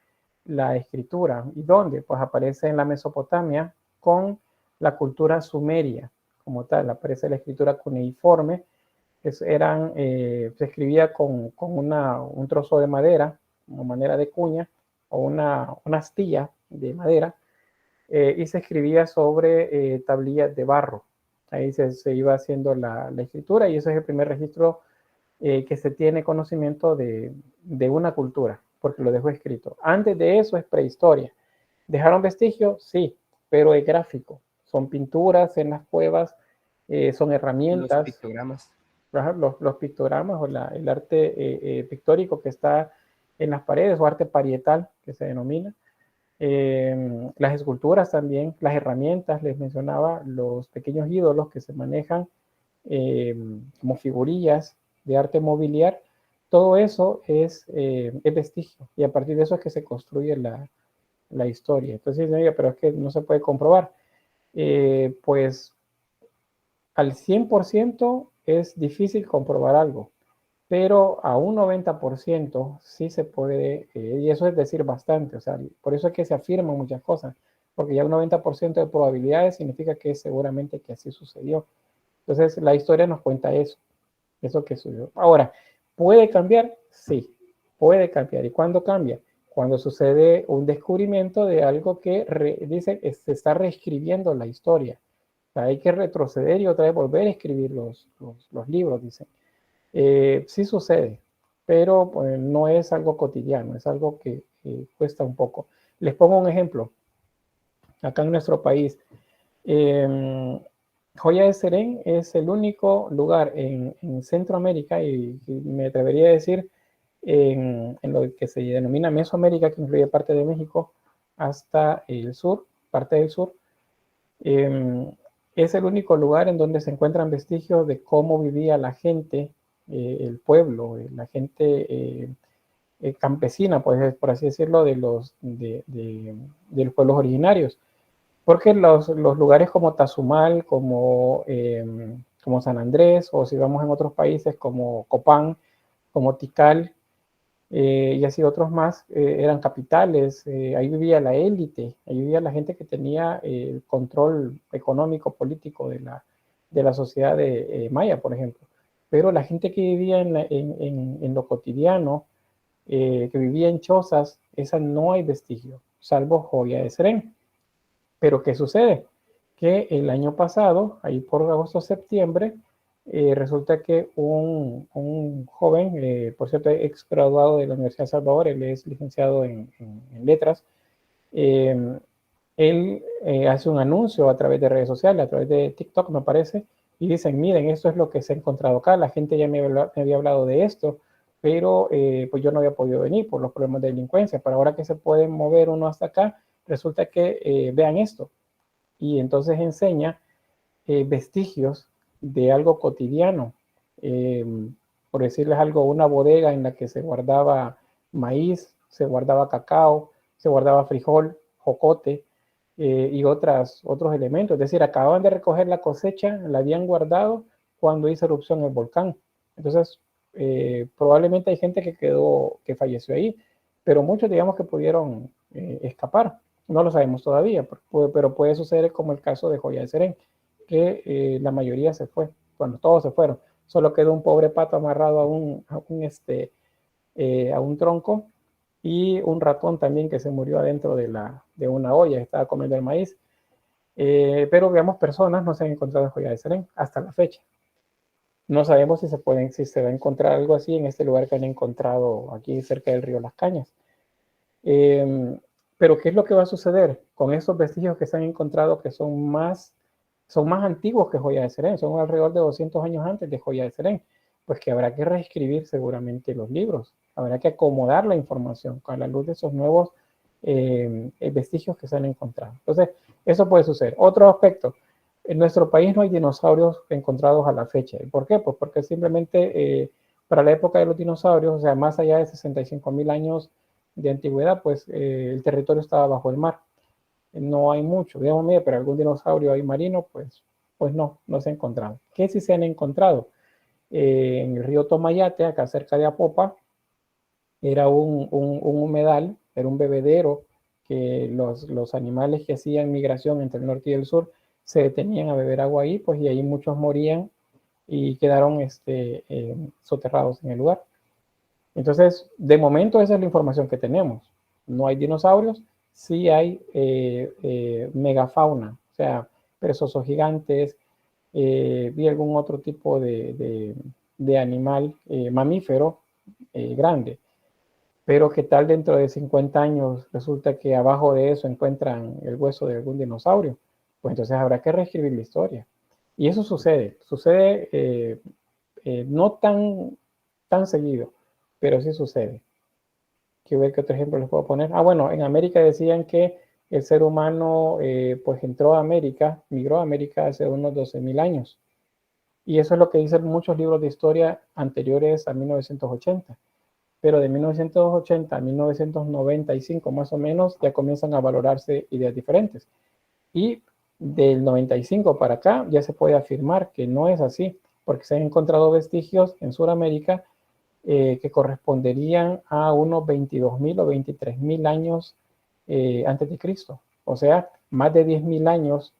la escritura. ¿Y dónde? Pues aparece en la Mesopotamia con la cultura sumeria como tal, aparece la escritura cuneiforme. Se escribía con un trozo de madera, como manera de cuña, o una astilla de madera, y se escribía sobre tablillas de barro. Ahí se iba haciendo la escritura, y ese es el primer registro que se tiene conocimiento de una cultura, porque lo dejó escrito. Antes de eso es prehistoria. ¿Dejaron vestigios? Sí, pero es gráfico. Son pinturas en las cuevas, son herramientas. Los pictogramas. Los pictogramas o el arte pictórico que está en las paredes o arte parietal que se denomina. Las esculturas también, las herramientas, les mencionaba, los pequeños ídolos que se manejan como figurillas de arte mobiliar, todo eso es vestigio y a partir de eso es que se construye la historia. Entonces, pero es que no se puede comprobar. Pues al 100% es difícil comprobar algo, pero a un 90% sí se puede, y eso es decir bastante, o sea, por eso es que se afirman muchas cosas, porque ya un 90% de probabilidades significa que seguramente que así sucedió. Entonces la historia nos cuenta eso que sucedió. Ahora, ¿puede cambiar? Sí, puede cambiar. ¿Y cuándo cambia? Cuando sucede un descubrimiento de algo que dice que se está reescribiendo la historia. O sea, hay que retroceder y otra vez volver a escribir los libros, dicen. Sí sucede, pero pues, no es algo cotidiano, es algo que cuesta un poco. Les pongo un ejemplo. Acá en nuestro país, Joya de Serén es el único lugar en Centroamérica y me atrevería a decir en lo que se denomina Mesoamérica, que incluye parte de México hasta el sur, parte del sur. Es el único lugar en donde se encuentran vestigios de cómo vivía la gente, el pueblo, la gente campesina, pues, por así decirlo, de los pueblos originarios. Porque los lugares como Tazumal, como San Andrés, o si vamos en otros países como Copán, como Tikal, y así otros más, eran capitales, ahí vivía la élite, ahí vivía la gente que tenía el control económico, político de la sociedad de maya, por ejemplo. Pero la gente que vivía en lo cotidiano, que vivía en chozas, esa no hay vestigio, salvo Joya de Serén. Pero ¿qué sucede? que el año pasado, ahí por agosto-septiembre, resulta que un joven, por cierto, ex graduado de la Universidad de Salvador, él es licenciado en letras, él hace un anuncio a través de redes sociales, a través de TikTok me parece, y dicen, miren, esto es lo que se ha encontrado acá, la gente ya me había hablado de esto, pero pues yo no había podido venir por los problemas de delincuencia, pero ahora que se pueden mover uno hasta acá, resulta que vean esto, y entonces enseña vestigios de algo cotidiano, por decirles algo, una bodega en la que se guardaba maíz, se guardaba cacao, se guardaba frijol, jocote, y otros elementos. Es decir, acababan de recoger la cosecha, la habían guardado cuando hizo erupción el volcán. Entonces, probablemente hay gente que falleció ahí, pero muchos digamos que pudieron escapar. No lo sabemos todavía, pero puede suceder como el caso de Joya de Serén, que la mayoría se fue, bueno, todos se fueron. Solo quedó un pobre pato amarrado a un tronco, y un ratón también que se murió adentro de una olla, estaba comiendo el maíz. Pero veamos, personas no se han encontrado en Joya de Serén hasta la fecha. No sabemos si se va a encontrar algo así en este lugar que han encontrado aquí cerca del río Las Cañas. Pero ¿qué es lo que va a suceder con estos vestigios que se han encontrado, que son más antiguos que Joya de Serén? Son alrededor de 200 años antes de Joya de Serén. Pues que habrá que reescribir seguramente los libros, habrá que acomodar la información a la luz de esos nuevos vestigios que se han encontrado. Entonces, eso puede suceder. Otro aspecto, en nuestro país no hay dinosaurios encontrados a la fecha. ¿Y por qué? Pues porque simplemente para la época de los dinosaurios, o sea, más allá de 65.000 años de antigüedad, pues el territorio estaba bajo el mar. No hay mucho, digamos, mira, pero algún dinosaurio ahí marino, pues no se ha encontrado. ¿Qué sí se han encontrado? En el río Tomayate, acá cerca de Apopa, era un humedal, era un bebedero que los animales que hacían migración entre el norte y el sur se detenían a beber agua ahí, pues y ahí muchos morían y quedaron soterrados en el lugar. Entonces, de momento esa es la información que tenemos. No hay dinosaurios, sí hay megafauna, o sea, perezosos gigantes, vi algún otro tipo de animal mamífero grande, pero ¿qué tal dentro de 50 años resulta que abajo de eso encuentran el hueso de algún dinosaurio? Pues entonces habrá que reescribir la historia. Y eso sucede no tan seguido, pero sí sucede. Quiero ver qué otro ejemplo les puedo poner. Bueno, en América decían que el ser humano pues entró a América, migró a América hace unos 12.000 años. Y eso es lo que dicen muchos libros de historia anteriores a 1980. Pero de 1980 a 1995 más o menos ya comienzan a valorarse ideas diferentes. Y del 95 para acá ya se puede afirmar que no es así, porque se han encontrado vestigios en Sudamérica que corresponderían a unos 22.000 o 23.000 años antes de Cristo. O sea, más de 10.000 años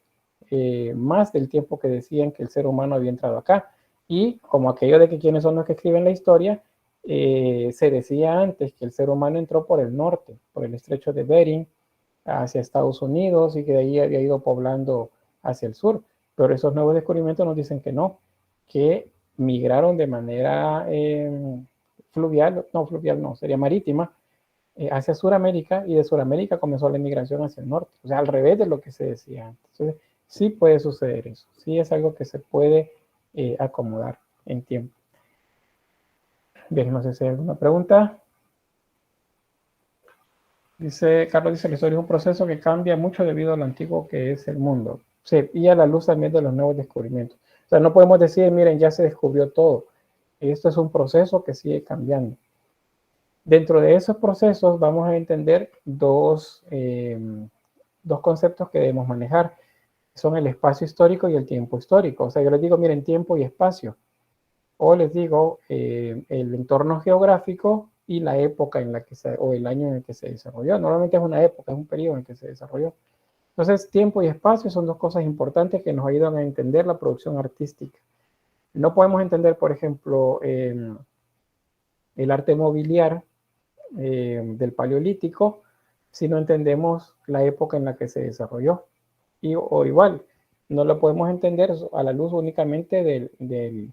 más del tiempo que decían que el ser humano había entrado acá. Y como aquello de que quiénes son los que escriben la historia, se decía antes que el ser humano entró por el norte, por el estrecho de Bering, hacia Estados Unidos, y que de ahí había ido poblando hacia el sur. Pero esos nuevos descubrimientos nos dicen que no, que migraron de manera fluvial no, sería marítima, hacia Sudamérica, y de Sudamérica comenzó la inmigración hacia el norte, o sea, al revés de lo que se decía antes. Entonces, sí puede suceder eso, sí es algo que se puede acomodar en tiempo. Bien, no sé si hay alguna pregunta. Carlos dice, la historia es un proceso que cambia mucho debido a lo antiguo que es el mundo. Sí, y a la luz también de los nuevos descubrimientos. O sea, no podemos decir, miren, ya se descubrió todo. Esto es un proceso que sigue cambiando. Dentro de esos procesos vamos a entender dos conceptos que debemos manejar. Son el espacio histórico y el tiempo histórico. O sea, yo les digo, miren, tiempo y espacio. O les digo el entorno geográfico y la época en la que o el año en el que se desarrolló. Normalmente es una época, es un periodo en el que se desarrolló. Entonces, tiempo y espacio son dos cosas importantes que nos ayudan a entender la producción artística. No podemos entender, por ejemplo, el arte mobiliar del Paleolítico si no entendemos la época en la que se desarrolló. O igual, no lo podemos entender a la luz únicamente del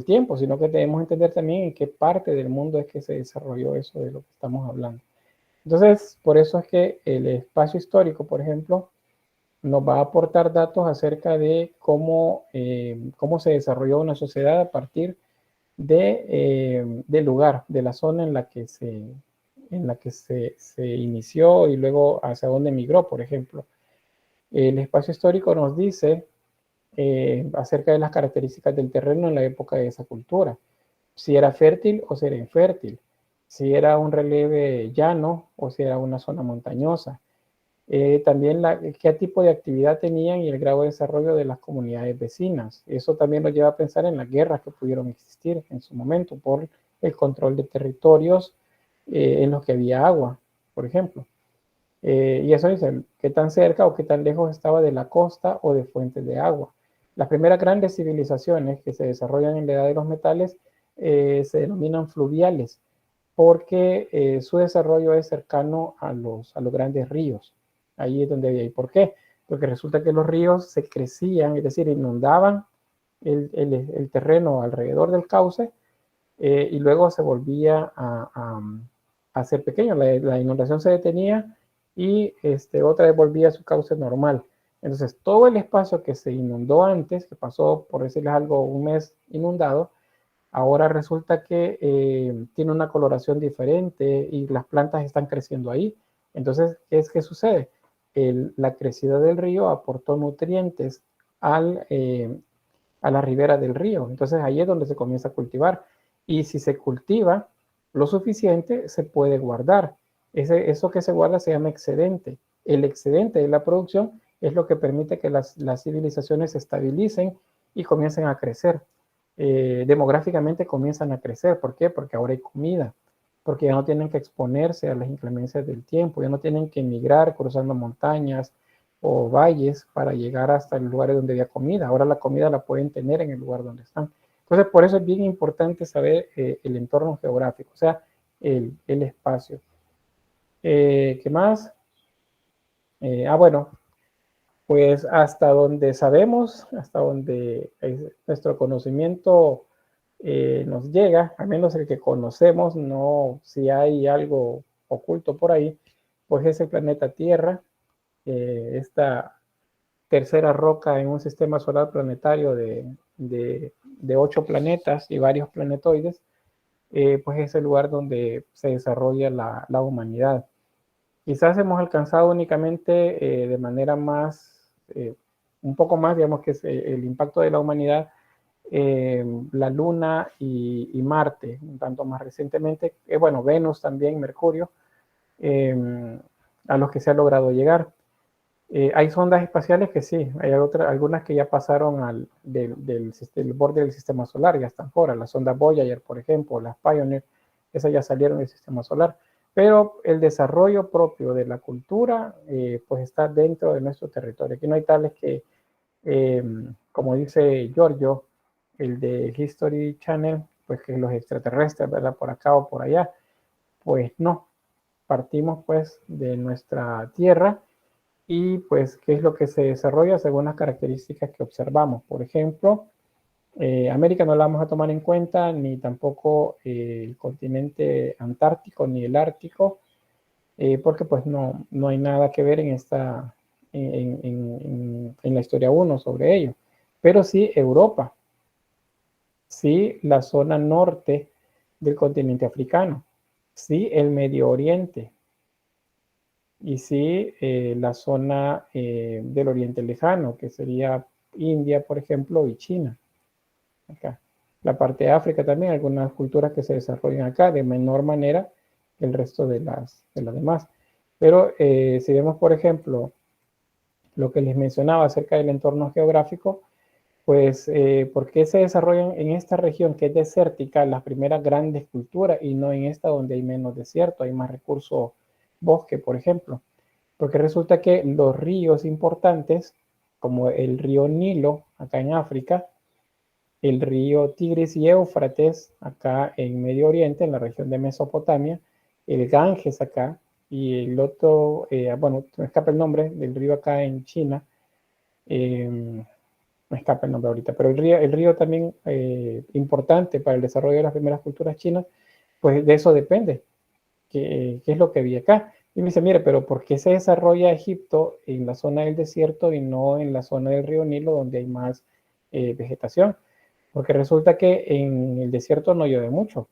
tiempo, sino que debemos entender también en qué parte del mundo es que se desarrolló eso de lo que estamos hablando. Entonces, por eso es que el espacio histórico, por ejemplo, nos va a aportar datos acerca de cómo se desarrolló una sociedad a partir del lugar, de la zona en la que se inició y luego hacia dónde migró, por ejemplo. El espacio histórico nos dice acerca de las características del terreno en la época de esa cultura, si era fértil o si era infértil, si era un relieve llano o si era una zona montañosa. También qué tipo de actividad tenían y el grado de desarrollo de las comunidades vecinas. Eso también nos lleva a pensar en las guerras que pudieron existir en su momento por el control de territorios en los que había agua, por ejemplo. Y eso dice qué tan cerca o qué tan lejos estaba de la costa o de fuentes de agua. Las primeras grandes civilizaciones que se desarrollan en la edad de los metales se denominan fluviales porque su desarrollo es cercano a los grandes ríos. Ahí es donde había. ¿Y por qué? Porque resulta que los ríos se crecían, es decir, inundaban el terreno alrededor del cauce y luego se volvía a ser pequeño. La inundación se detenía y otra vez volvía a su cauce normal. Entonces, todo el espacio que se inundó antes, que pasó, por decirles algo, un mes inundado, ahora resulta que tiene una coloración diferente y las plantas están creciendo ahí. Entonces, ¿qué sucede? La crecida del río aportó nutrientes a la ribera del río. Entonces, ahí es donde se comienza a cultivar. Y si se cultiva lo suficiente, se puede guardar. Eso que se guarda se llama excedente. El excedente de la producción es lo que permite que las civilizaciones se estabilicen y comiencen a crecer. Demográficamente comienzan a crecer. ¿Por qué? Porque ahora hay comida, porque ya no tienen que exponerse a las inclemencias del tiempo, ya no tienen que emigrar cruzando montañas o valles para llegar hasta el lugar donde había comida. Ahora la comida la pueden tener en el lugar donde están. Entonces, por eso es bien importante saber el entorno geográfico, o sea, el espacio. ¿Qué más? Bueno, pues hasta donde sabemos, hasta donde nuestro conocimiento nos llega, al menos el que conocemos, no si hay algo oculto por ahí, pues es el planeta Tierra, esta tercera roca en un sistema solar planetario de 8 planetas y varios planetoides, pues es el lugar donde se desarrolla la humanidad. Quizás hemos alcanzado únicamente de manera más, un poco más, digamos que es el impacto de la humanidad, la Luna y Marte, un tanto más recientemente, bueno, Venus también, Mercurio, a los que se ha logrado llegar. Hay sondas espaciales que sí, hay algunas que ya pasaron del borde del sistema solar, ya están fuera, la sonda Voyager, por ejemplo, las Pioneer, esas ya salieron del sistema solar, pero el desarrollo propio de la cultura, pues está dentro de nuestro territorio. Aquí no hay tales que, como dice Giorgio, el de History Channel, pues que los extraterrestres, ¿verdad? Por acá o por allá, pues no, partimos pues de nuestra tierra y pues qué es lo que se desarrolla según las características que observamos. Por ejemplo, América no la vamos a tomar en cuenta, ni tampoco el continente antártico, ni el ártico, porque pues no hay nada que ver en la historia 1 sobre ello. Pero sí Europa, sí la zona norte del continente africano, sí el Medio Oriente, y sí la zona del Oriente Lejano, que sería India, por ejemplo, y China. Acá. La parte de África también, algunas culturas que se desarrollan acá de menor manera que el resto de las demás. Pero si vemos, por ejemplo, lo que les mencionaba acerca del entorno geográfico, pues, ¿por qué se desarrollan en esta región que es desértica las primeras grandes culturas y no en esta donde hay menos desierto, hay más recursos bosque, por ejemplo? Porque resulta que los ríos importantes, como el río Nilo, acá en África, el río Tigris y Éufrates, acá en Medio Oriente, en la región de Mesopotamia, el Ganges acá, y el otro, bueno, me escapa el nombre del río acá en China, me escapa el nombre ahorita, pero el río también importante para el desarrollo de las primeras culturas chinas, pues de eso depende, qué es lo que vi acá. Y me dice, mire, pero ¿por qué se desarrolla Egipto en la zona del desierto y no en la zona del río Nilo donde hay más vegetación? Porque resulta que en el desierto no llueve mucho,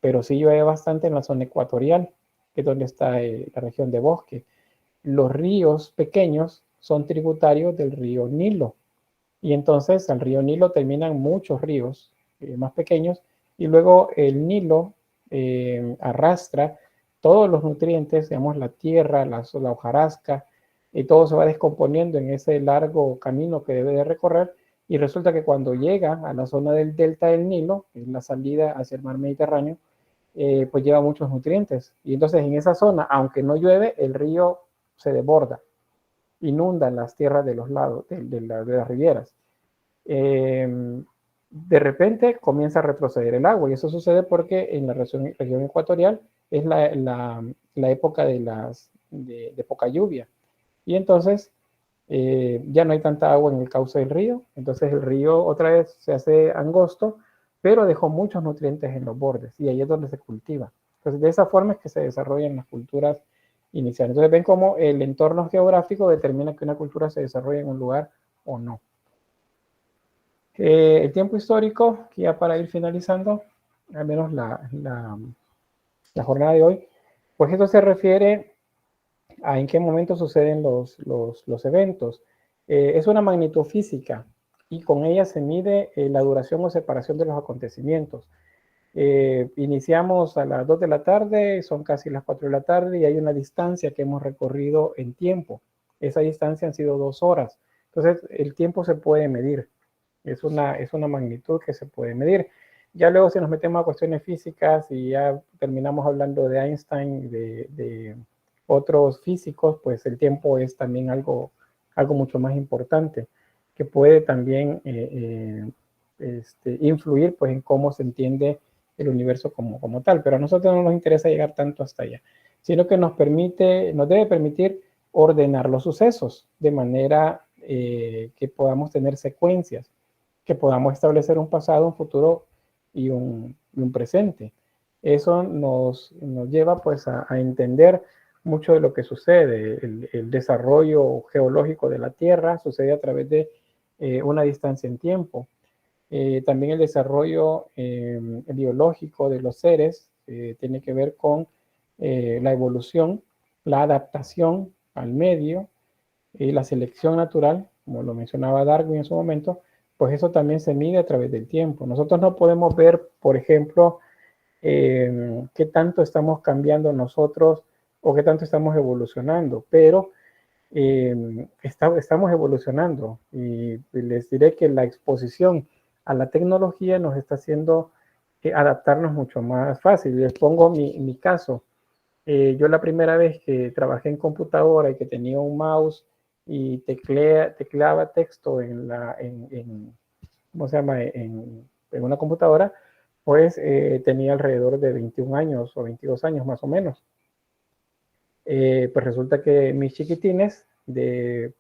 pero sí llueve bastante en la zona ecuatorial, que es donde está la región de bosque. Los ríos pequeños son tributarios del río Nilo. Y entonces al río Nilo terminan muchos ríos más pequeños y luego el Nilo arrastra todos los nutrientes, digamos la tierra, la hojarasca, y todo se va descomponiendo en ese largo camino que debe de recorrer y resulta que cuando llega a la zona del delta del Nilo, en la salida hacia el mar Mediterráneo, pues lleva muchos nutrientes. Y entonces en esa zona, aunque no llueve, el río se desborda, inunda las tierras de los lados, de las rivieras. De repente comienza a retroceder el agua y eso sucede porque en la región ecuatorial es la época de poca lluvia. Y entonces ya no hay tanta agua en el cauce del río, entonces el río otra vez se hace angosto, pero dejó muchos nutrientes en los bordes y ahí es donde se cultiva. Entonces de esa forma es que se desarrollan las culturas iniciales. Entonces ven cómo el entorno geográfico determina que una cultura se desarrolla en un lugar o no. El tiempo histórico, que ya para ir finalizando, al menos la jornada de hoy, pues esto se refiere a en qué momento suceden los eventos. Es una magnitud física y con ella se mide la duración o separación de los acontecimientos. Iniciamos a las 2 de la tarde, son casi las 4 de la tarde y hay una distancia que hemos recorrido en tiempo. Esa distancia han sido 2 horas. Entonces, el tiempo se puede medir. Es una magnitud que se puede medir. Ya luego si nos metemos a cuestiones físicas y ya terminamos hablando de Einstein, de otros físicos, pues el tiempo es también algo mucho más importante, que puede también influir pues, en cómo se entiende el universo como tal. Pero a nosotros no nos interesa llegar tanto hasta allá, sino que nos debe permitir ordenar los sucesos de manera que podamos tener secuencias, que podamos establecer un pasado, un futuro y un presente. Eso nos lleva pues a entender mucho de lo que sucede. El desarrollo geológico de la Tierra sucede a través de una distancia en tiempo. También el desarrollo biológico de los seres tiene que ver con la evolución, la adaptación al medio y la selección natural, como lo mencionaba Darwin en su momento, pues eso también se mide a través del tiempo. Nosotros no podemos ver, por ejemplo, qué tanto estamos cambiando nosotros o qué tanto estamos evolucionando, pero estamos evolucionando y les diré que la exposición a la tecnología nos está haciendo adaptarnos mucho más fácil. Les pongo mi caso. Yo la primera vez que trabajé en computadora y que tenía un mouse y tecleaba texto ¿cómo se llama? En una computadora, pues tenía alrededor de 21 años o 22 años más o menos. Pues resulta que mis chiquitines de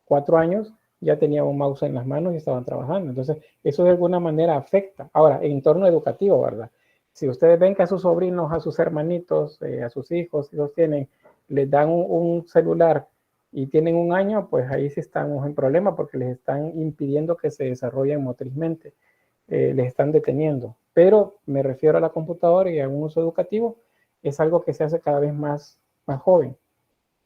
4 años ya tenían un mouse en las manos y estaban trabajando. Entonces, eso de alguna manera afecta. Ahora, en entorno educativo, ¿verdad? Si ustedes ven que a sus sobrinos, a sus hermanitos, a sus hijos, si los tienen, les dan un celular y tienen 1 año, pues ahí sí estamos en problema porque les están impidiendo que se desarrollen motrizmente. Les están deteniendo. Pero me refiero a la computadora y a un uso educativo, es algo que se hace cada vez más joven.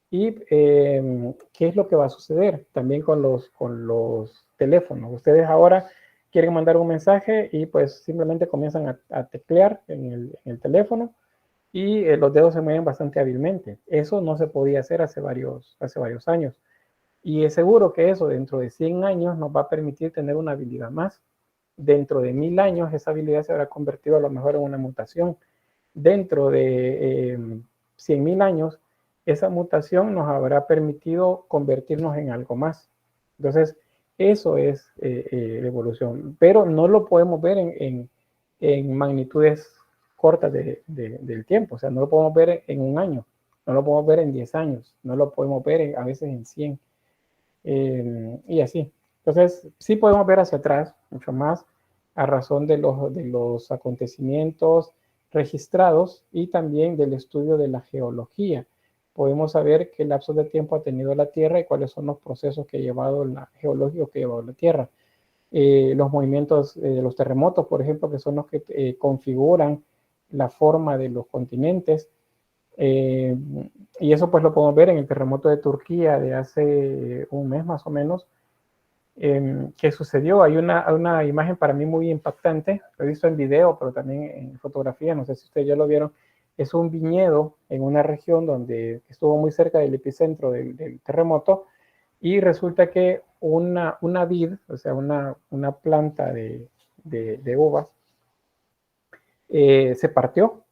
¿Y qué es lo que va a suceder también con los teléfonos? Ustedes ahora quieren mandar un mensaje y pues simplemente comienzan a teclear en el teléfono y los dedos se mueven bastante hábilmente. Eso no se podía hacer hace varios años. Y es seguro que eso dentro de 100 años nos va a permitir tener una habilidad más. Dentro de 1000 años esa habilidad se habrá convertido a lo mejor en una mutación. Dentro de 100.000 años esa mutación nos habrá permitido convertirnos en algo más. Entonces, eso es evolución, pero no lo podemos ver en magnitudes cortas del tiempo, o sea, no lo podemos ver en 1 año, no lo podemos ver en 10 años, no lo podemos ver a veces en 100. y así. Entonces, sí podemos ver hacia atrás mucho más a razón de los acontecimientos registrados y también del estudio de la geología. Podemos saber qué lapso de tiempo ha tenido la Tierra y cuáles son los procesos que ha llevado geológicos que ha llevado la Tierra. Los movimientos de los terremotos, por ejemplo, que son los que configuran la forma de los continentes. Y eso pues lo podemos ver en el terremoto de Turquía de hace un mes más o menos. ¿Qué sucedió? Hay una imagen para mí muy impactante, lo he visto en video, pero también en fotografía, no sé si ustedes ya lo vieron. Es un viñedo en una región donde estuvo muy cerca del epicentro del terremoto, y resulta que una vid, o sea, una planta de uvas, se partió,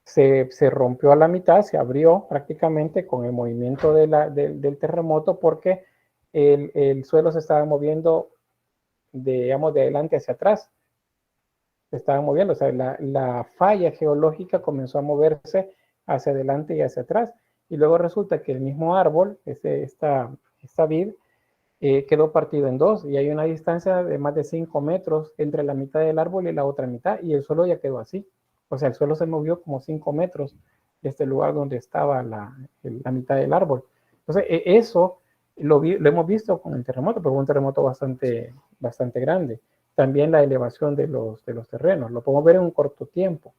se rompió a la mitad, se abrió prácticamente con el movimiento del terremoto, porque el suelo se estaba moviendo, digamos, de adelante hacia atrás. Se estaba moviendo, o sea, la falla geológica comenzó a moverse hacia adelante y hacia atrás. Y luego resulta que el mismo árbol, esta vid, quedó partido en dos, y hay una distancia de más de 5 metros entre la mitad del árbol y la otra mitad, y el suelo ya quedó así. O sea, el suelo se movió como 5 metros de este lugar donde estaba la mitad del árbol. Entonces, eso lo hemos visto con el terremoto, pero un terremoto bastante grande. También la elevación de los terrenos, lo podemos ver en un corto tiempo,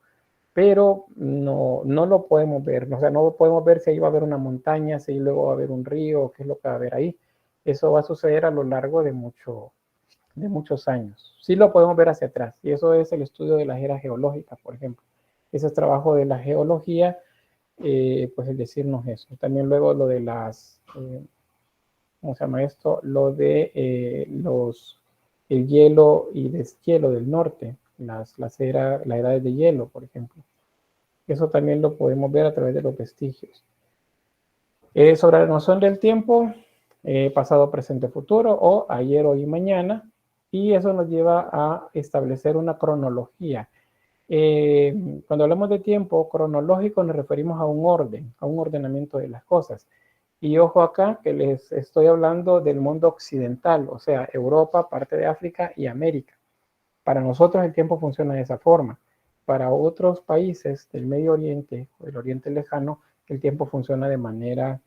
pero no lo podemos ver. O sea, no podemos ver si ahí va a haber una montaña, si luego va a haber un río, qué es lo que va a haber ahí. Eso va a suceder a lo largo de muchos años. Sí lo podemos ver hacia atrás, y eso es el estudio de las eras geológicas, por ejemplo. Ese es trabajo de la geología, pues el decirnos eso. También luego lo de las, ¿cómo se llama esto? Lo de el hielo y deshielo del norte, las edades de hielo, por ejemplo. Eso también lo podemos ver a través de los vestigios. Sobre la noción del tiempo, pasado, presente, futuro, o ayer, hoy y mañana, y eso nos lleva a establecer una cronología. Cuando hablamos de tiempo cronológico nos referimos a un orden, a un ordenamiento de las cosas. Y ojo acá que les estoy hablando del mundo occidental, o sea, Europa, parte de África y América. Para nosotros el tiempo funciona de esa forma. Para otros países del Medio Oriente o del Oriente Lejano, el tiempo funciona de manera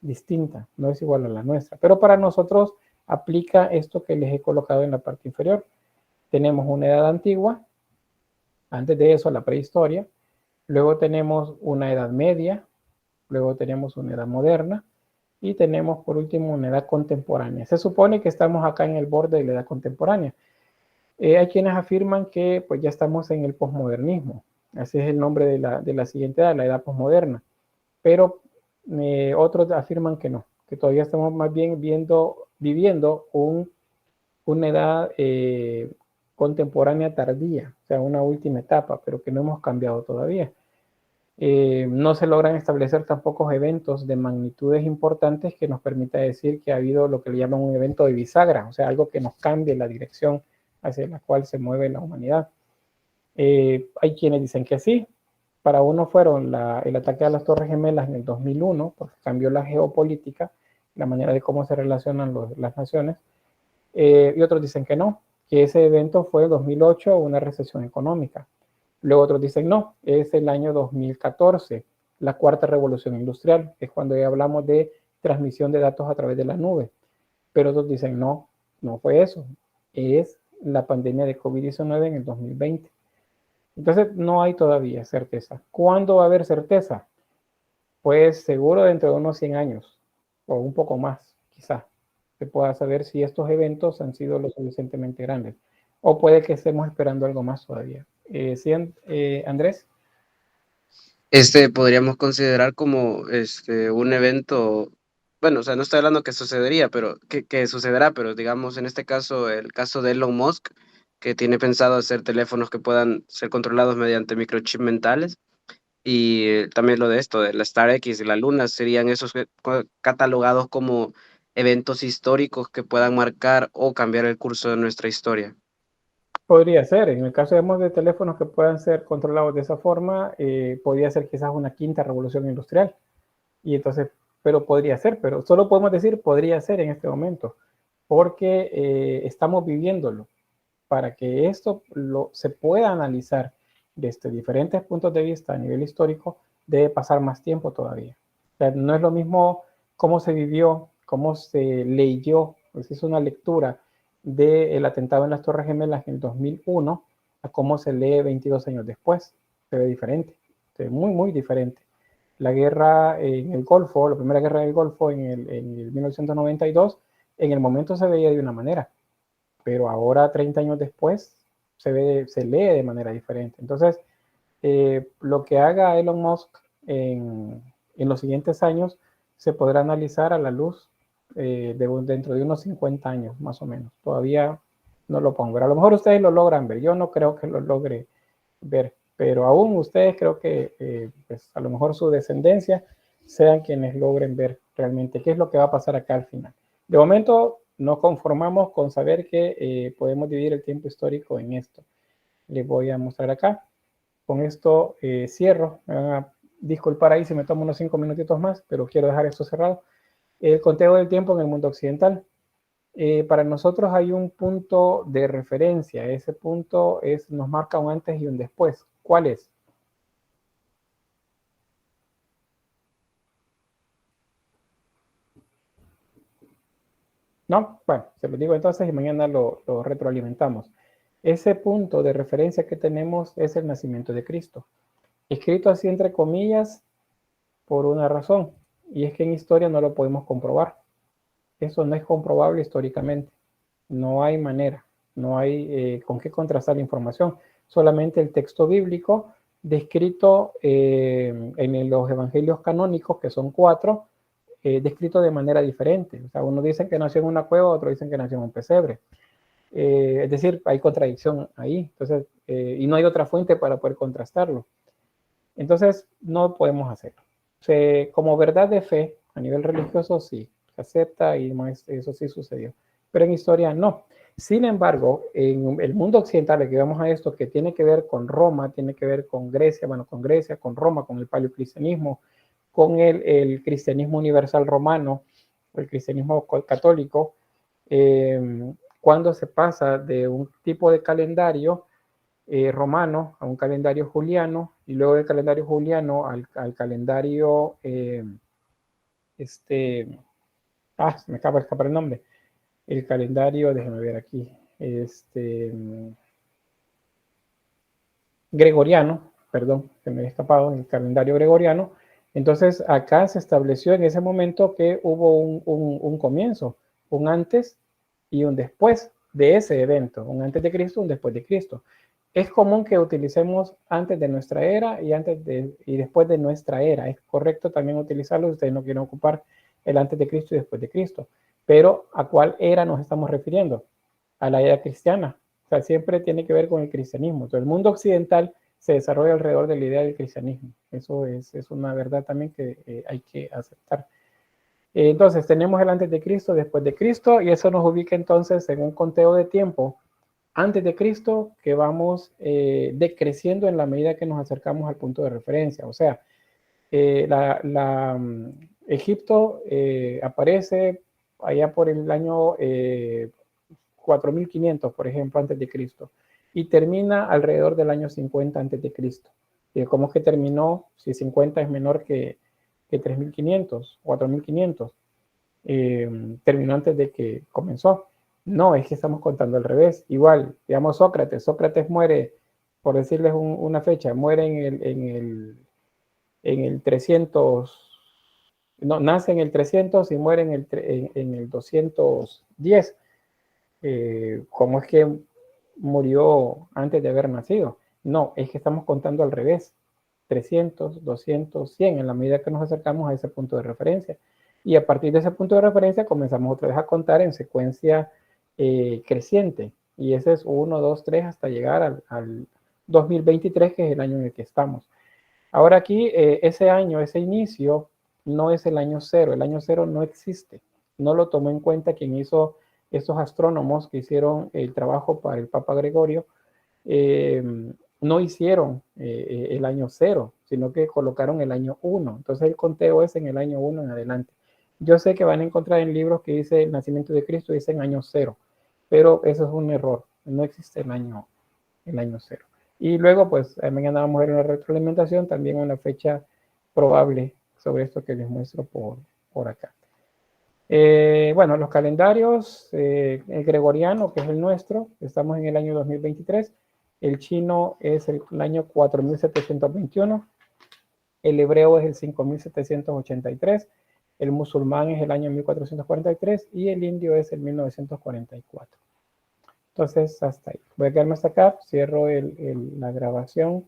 distinta, no es igual a la nuestra. Pero para nosotros aplica esto que les he colocado en la parte inferior. Tenemos una edad antigua, antes de eso la prehistoria, luego tenemos una edad media, luego tenemos una edad moderna, y tenemos por último una edad contemporánea. Se supone que estamos acá en el borde de la edad contemporánea. Hay quienes afirman que pues ya estamos en el posmodernismo. Ese es el nombre de la siguiente edad, la edad posmoderna. Pero otros afirman que no, que todavía estamos más bien viviendo una edad contemporánea tardía, o sea, una última etapa, pero que no hemos cambiado todavía. No se logran establecer tampoco eventos de magnitudes importantes que nos permita decir que ha habido lo que le llaman un evento de bisagra, o sea, algo que nos cambie la dirección hacia la cual se mueve la humanidad. Hay quienes dicen que sí. Para uno fueron el ataque a las Torres Gemelas en el 2001, porque cambió la geopolítica, la manera de cómo se relacionan las naciones, y otros dicen que no, que ese evento fue en 2008, una recesión económica. Luego otros dicen no, es el año 2014, la cuarta revolución industrial, es cuando ya hablamos de transmisión de datos a través de la nube. Pero otros dicen no, no fue eso, es la pandemia de COVID-19 en el 2020. Entonces no hay todavía certeza. ¿Cuándo va a haber certeza? Pues seguro dentro de unos 100 años, o un poco más, quizá, se pueda saber si estos eventos han sido lo suficientemente grandes. O puede que estemos esperando algo más todavía. ¿Sí, Andrés? Podríamos considerar como un evento, bueno, o sea, no estoy hablando que sucedería, pero que sucederá, pero digamos en este caso, el caso de Elon Musk, que tiene pensado hacer teléfonos que puedan ser controlados mediante microchips mentales, y también lo de esto, de la Star X y la Luna, serían esos catalogados como eventos históricos que puedan marcar o cambiar el curso de nuestra historia. Podría ser, en el caso de teléfonos que puedan ser controlados de esa forma, podría ser quizás una quinta revolución industrial, y entonces pero podría ser, pero solo podemos decir podría ser en este momento, porque estamos viviéndolo. Para que esto se pueda analizar desde diferentes puntos de vista a nivel histórico, debe pasar más tiempo todavía. O sea, no es lo mismo cómo se vivió, cómo se leyó, pues hizo una lectura del atentado en las Torres Gemelas en el 2001 a cómo se lee 22 años después. Se ve diferente, se ve muy, muy diferente. La guerra en el Golfo, la primera guerra del Golfo en el 1992, en el momento se veía de una manera, pero ahora 30 años después se lee de manera diferente. Entonces, lo que haga Elon Musk en los siguientes años se podrá analizar a la luz dentro de unos 50 años, más o menos. Todavía no lo pongo, pero a lo mejor ustedes lo logran ver. Yo no creo que lo logre ver, pero aún ustedes creo que pues a lo mejor su descendencia sean quienes logren ver realmente qué es lo que va a pasar acá al final. De momento nos conformamos con saber que podemos dividir el tiempo histórico en esto. Les voy a mostrar acá. Con esto cierro. Me van a disculpar ahí si me tomo unos 5 minutitos más, pero quiero dejar esto cerrado. El conteo del tiempo en el mundo occidental. Para nosotros hay un punto de referencia. Ese punto nos marca un antes y un después. ¿Cuál es? ¿No? Bueno, se lo digo entonces y mañana lo retroalimentamos. Ese punto de referencia que tenemos es el nacimiento de Cristo. Escrito así entre comillas por una razón, y es que en historia no lo podemos comprobar. Eso no es comprobable históricamente. No hay manera, no hay con qué contrastar la información. Solamente el texto bíblico descrito en los evangelios canónicos, que son 4, descrito de manera diferente. O sea, uno dice que nació en una cueva, otro dicen que nació en un pesebre. Es decir, hay contradicción ahí. Entonces, y no hay otra fuente para poder contrastarlo. Entonces, no podemos hacerlo. Como verdad de fe, a nivel religioso sí, se acepta y eso sí sucedió. Pero en historia no. Sin embargo, en el mundo occidental, que vamos a esto, que tiene que ver con Roma, tiene que ver con Grecia, bueno, con Grecia, con Roma, con el paleocristianismo, con el cristianismo universal romano, el cristianismo católico, cuando se pasa de un tipo de calendario romano a un calendario juliano, y luego del calendario juliano al calendario, se me acaba de escapar el nombre, el calendario, déjenme ver aquí, gregoriano, perdón, se me ha escapado, el calendario gregoriano. Entonces acá se estableció en ese momento que hubo un comienzo, un antes y un después de ese evento, un antes de Cristo, un después de Cristo. Es común que utilicemos antes de nuestra era y después de nuestra era. Es correcto también utilizarlo si ustedes no quieren ocupar el antes de Cristo y después de Cristo. Pero ¿a cuál era nos estamos refiriendo? A la era cristiana. O sea, siempre tiene que ver con el cristianismo. Entonces, el mundo occidental se desarrolla alrededor de la idea del cristianismo. Eso es una verdad también que hay que aceptar. Entonces, tenemos el antes de Cristo, después de Cristo, y eso nos ubica entonces en un conteo de tiempo antes de Cristo que vamos decreciendo en la medida que nos acercamos al punto de referencia. O sea, Egipto aparece allá por el año 4500, por ejemplo, antes de Cristo, y termina alrededor del año 50 antes de Cristo. ¿Cómo es que terminó? Si 50 es menor que 3500, 4500, terminó antes de que comenzó. No, es que estamos contando al revés. Igual, digamos Sócrates muere, por decirles una fecha, muere en el 300, no, nace en el 300 y muere en el 210. ¿Cómo es que murió antes de haber nacido? No, es que estamos contando al revés. 300, 200, 100, en la medida que nos acercamos a ese punto de referencia. Y a partir de ese punto de referencia comenzamos otra vez a contar en secuencia creciente. Y ese es 1, 2, 3 hasta llegar al 2023, que es el año en el que estamos. Ahora aquí, ese año, ese inicio, no es el año cero. El año cero no existe. No lo tomó en cuenta quien hizo estos astrónomos que hicieron el trabajo para el Papa Gregorio. no hicieron el año 0, sino que colocaron el año 1. Entonces el conteo es en el año 1 en adelante. Yo sé que van a encontrar en libros que dice el nacimiento de Cristo, dicen año 0, pero eso es un error. No existe el año 0. Y luego, pues, mañana vamos a ver una retroalimentación, también una fecha probable sobre esto que les muestro por acá. Bueno, los calendarios, el gregoriano, que es el nuestro, estamos en el año 2023. El chino es el año 4721. El hebreo es el 5783. El musulmán es el año 1443 y el indio es el 1944. Entonces, hasta ahí. Voy a quedarme hasta acá, cierro la grabación